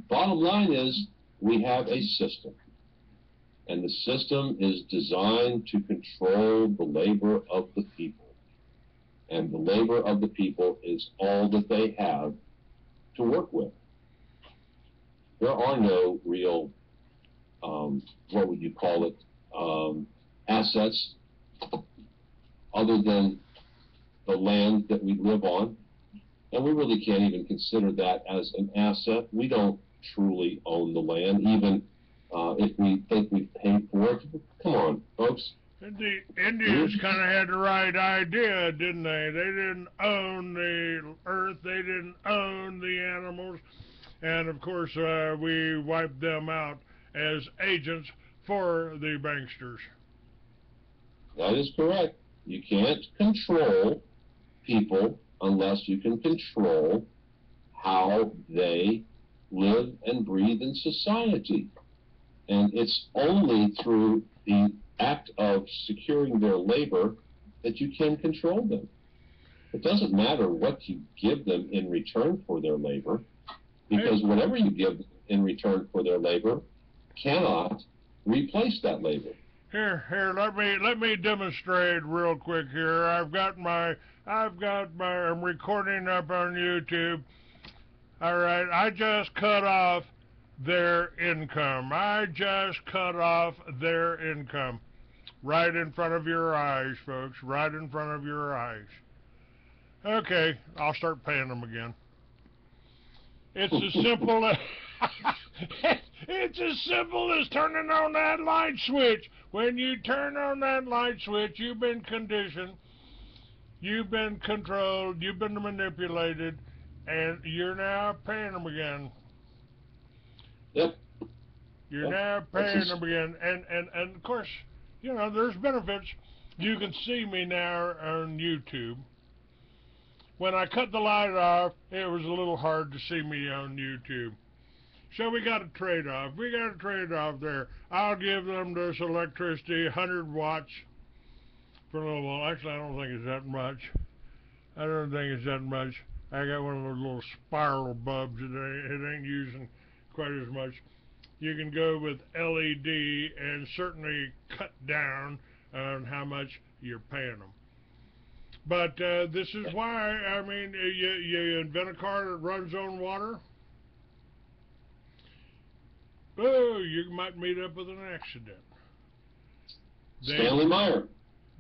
bottom line is we have a system, and the system is designed to control the labor of the people, and the labor of the people is all that they have to work with. There are no real, what would you call it, assets other than the land that we live on, and we really can't even consider that as an asset. We don't truly own the land, even if we think we've paid for it. Come on, folks. The Indians kind of had the right idea, didn't they? They didn't own the earth, they didn't own the animals, and of course we wiped them out as agents for the banksters. That is correct. You can't control people unless you can control how they live and breathe in society. And it's only through the act of securing their labor that you can control them. It doesn't matter what you give them in return for their labor, because whatever you give in return for their labor cannot replace that labor. Here, let me demonstrate real quick here. I'm recording up on YouTube. All right, I just cut off their income. I just cut off their income. Right in front of your eyes, folks. Right in front of your eyes. Okay, I'll start paying them again. It's as simple as it's as simple as turning on that light switch. When you turn on that light switch, you've been conditioned, you've been controlled, you've been manipulated, and you're now paying them again. Yep. You're now paying them again. And of course, you know, there's benefits. You can see me now on YouTube. When I cut the light off, it was a little hard to see me on YouTube. So we got a trade-off. We got a trade-off there. I'll give them this electricity, 100 watts for a little while. Actually, I don't think it's that much. I don't think it's that much. I got one of those little spiral bulbs. It ain't using quite as much. You can go with LED and certainly cut down on how much you're paying them. But this is why, I mean, you invent a car that runs on water. Oh, you might meet up with an accident. Stanley Meyer.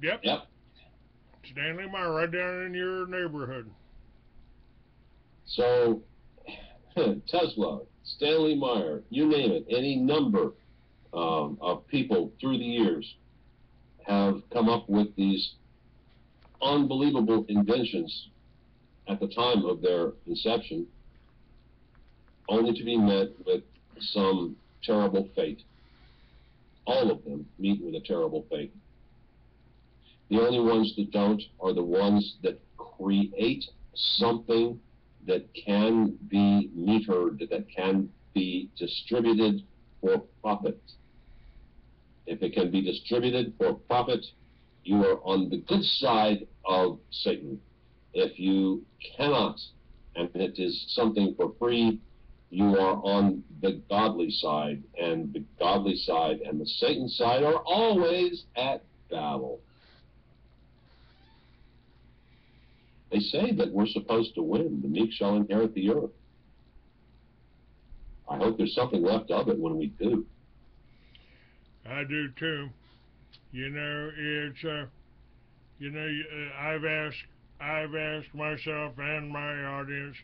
Yep. Stanley Meyer, right down in your neighborhood. So, Tesla, Stanley Meyer, you name it, any number of people through the years have come up with these unbelievable inventions at the time of their inception, only to be met with some terrible fate. All of them meet with a terrible fate. The only ones that don't are the ones that create something that can be metered, that can be distributed for profit. If it can be distributed for profit, you are on the good side of Satan. If you cannot, and it is something for free, you are on the godly side, and the godly side and the Satan side are always at battle. They say that we're supposed to win. The meek shall inherit the earth. I hope there's something left of it when we do. I do too. You know, it's you know, I've asked myself and my audience,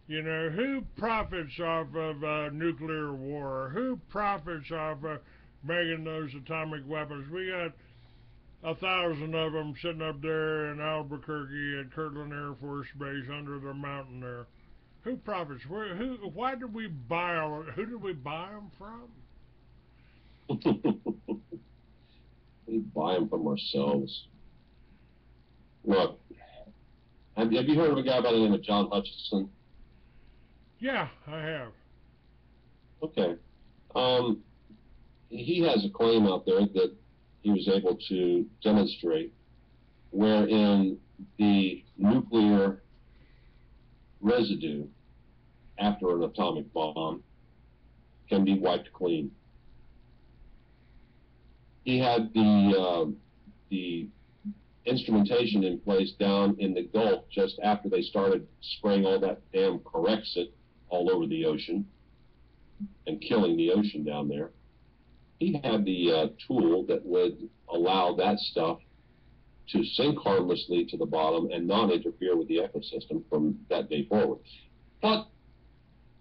you know, who profits off of nuclear war? Who profits off of making those atomic weapons? We got 1,000 of them sitting up there in Albuquerque at Kirtland Air Force Base under the mountain there. Who profits? Why did we buy who did we buy them from? We buy them from ourselves. Look, have you heard of a guy by the name of John Hutchison? Yeah, I have. Okay. He has a claim out there that he was able to demonstrate wherein the nuclear residue after an atomic bomb can be wiped clean. He had the instrumentation in place down in the Gulf just after they started spraying all that damn Corexit all over the ocean and killing the ocean down there. He had the tool that would allow that stuff to sink harmlessly to the bottom and not interfere with the ecosystem from that day forward. But,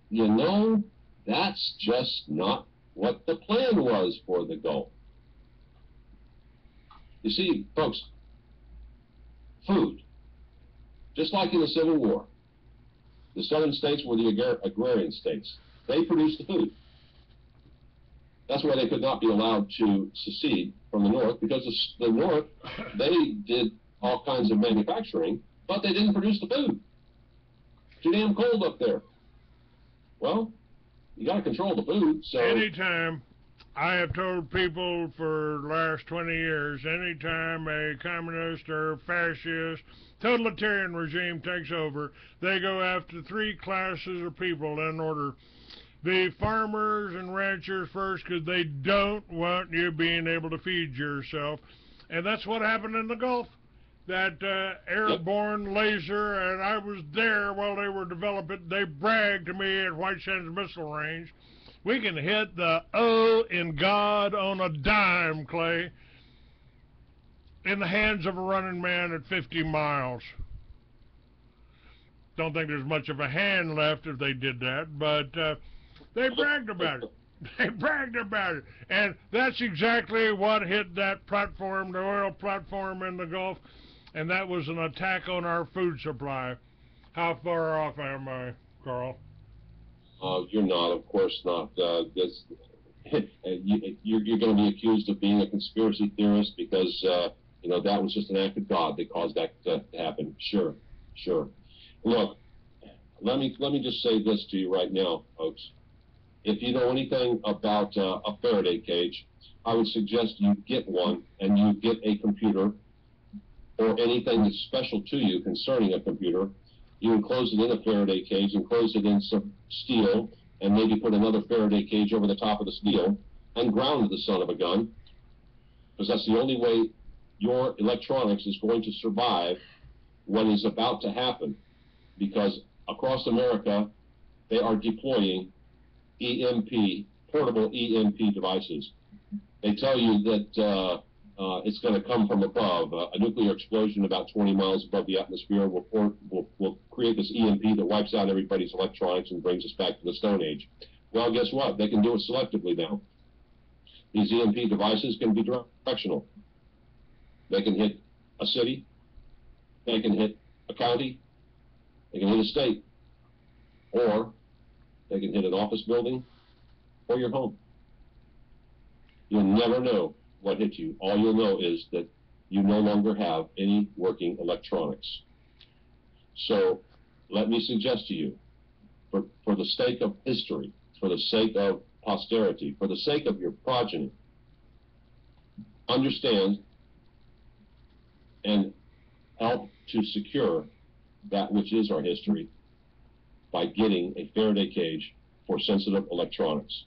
you know, that's just not what the plan was for the Gulf. You see, folks, food, just like in the Civil War, the southern states were the agrarian states. They produced the food. That's why they could not be allowed to secede from the North, because the North, they did all kinds of manufacturing, but they didn't produce the food. Too damn cold up there. Well, you got to control the food, so... Anytime, I have told people for the last 20 years, anytime a communist or fascist, totalitarian regime takes over, they go after 3 classes of people in order. The farmers and ranchers first, because they don't want you being able to feed yourself. And that's what happened in the Gulf. That airborne laser, and I was there while they were developing. They bragged to me at White Sands Missile Range, we can hit the O in God on a dime, Clay, in the hands of a running man at 50 miles. Don't think there's much of a hand left if they did that, but they bragged about it. They bragged about it. And that's exactly what hit that platform, the oil platform in the Gulf, and that was an attack on our food supply. How far off am I, Carl? You're not, of course not. You're going to be accused of being a conspiracy theorist because, you know, that was just an act of God that caused that to happen. Sure, sure. Look, let me just say this to you right now, folks. If you know anything about a Faraday cage, I would suggest you get one and you get a computer or anything that's special to you concerning a computer. You enclose it in a Faraday cage, enclose it in some steel, and maybe put another Faraday cage over the top of the steel and ground the son of a gun, because that's the only way your electronics is going to survive what is about to happen, because across America they are deploying EMP, portable EMP devices. They tell you that it's going to come from above. A nuclear explosion about 20 miles above the atmosphere will create this EMP that wipes out everybody's electronics and brings us back to the Stone Age. Well, guess what? They can do it selectively now. These EMP devices can be directional. They can hit a city, they can hit a county, they can hit a state, or they can hit an office building or your home. You'll never know what hit you. All you'll know is that you no longer have any working electronics. So let me suggest to you, for the sake of history, for the sake of posterity, for the sake of your progeny, understand and help to secure that which is our history by getting a Faraday cage for sensitive electronics.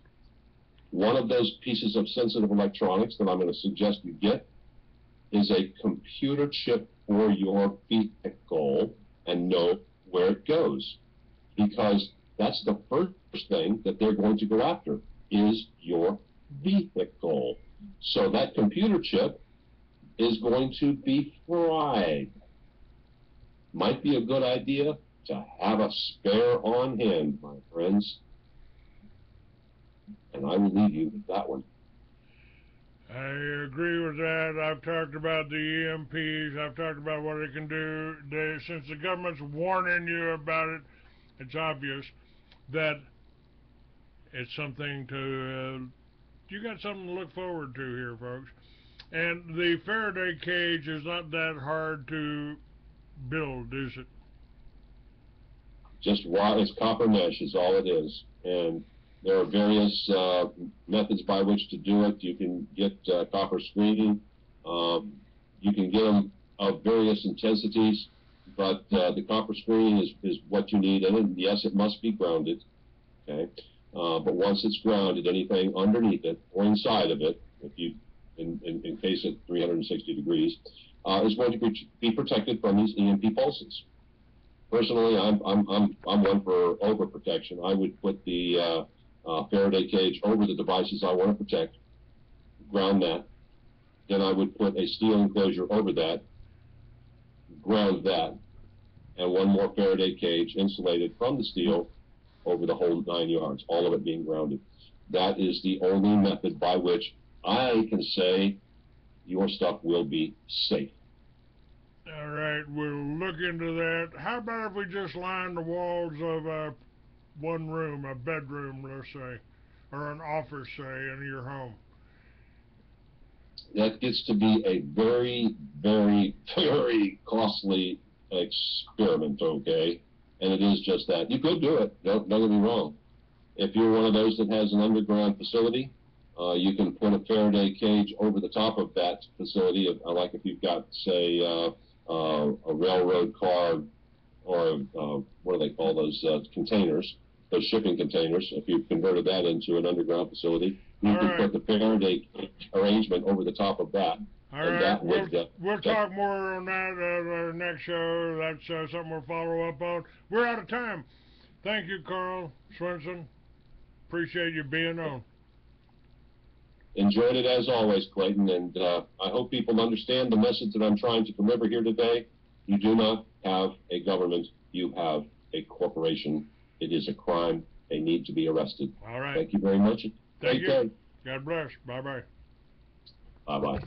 One of those pieces of sensitive electronics that I'm going to suggest you get is a computer chip for your vehicle, and know where it goes, because that's the first thing that they're going to go after is your vehicle. So that computer chip is going to be fried. Might be a good idea to have a spare on hand, my friends. And I will leave you with that one. I agree with that. I've talked about the EMPs. I've talked about what it can do. Since the government's warning you about it, it's obvious that it's something to, you got something to look forward to here, folks. And the Faraday cage is not that hard to build, is it? Just it's copper mesh is all it is. And there are various methods by which to do it. You can get copper screening. You can get them of various intensities, but the copper screening is what you need. And yes, it must be grounded. Okay, but once it's grounded, anything underneath it or inside of it, if you in case at 360 degrees, is going to be protected from these EMP pulses. Personally, I'm one for overprotection. I would put the Faraday cage over the devices I want to protect, ground that. Then I would put a steel enclosure over that, ground that, and one more Faraday cage insulated from the steel over the whole 9 yards, all of it being grounded. That is the only method by which I can say your stuff will be safe. All right, we'll look into that. How about if we just line the walls of one room, a bedroom, let's say, or an office, say, in your home? That gets to be a very, very, very costly experiment, okay? And it is just that. You could do it, don't get me wrong. If you're one of those that has an underground facility, you can put a Faraday cage over the top of that facility, like if you've got, say, a railroad car, or what do they call those containers, those shipping containers. If you've converted that into an underground facility, you can put the Faraday arrangement over the top of that. All right, we'll talk more on that at our next show. That's something we'll follow up on. We're out of time. Thank you, Carl Swenssen. Appreciate you being on. Enjoyed it as always, Clayton, and I hope people understand the message that I'm trying to deliver here today. You do not have a government, you have a corporation. It is a crime. They need to be arrested. All right. Thank you very much. Thank you. God bless. Bye-bye. Bye-bye.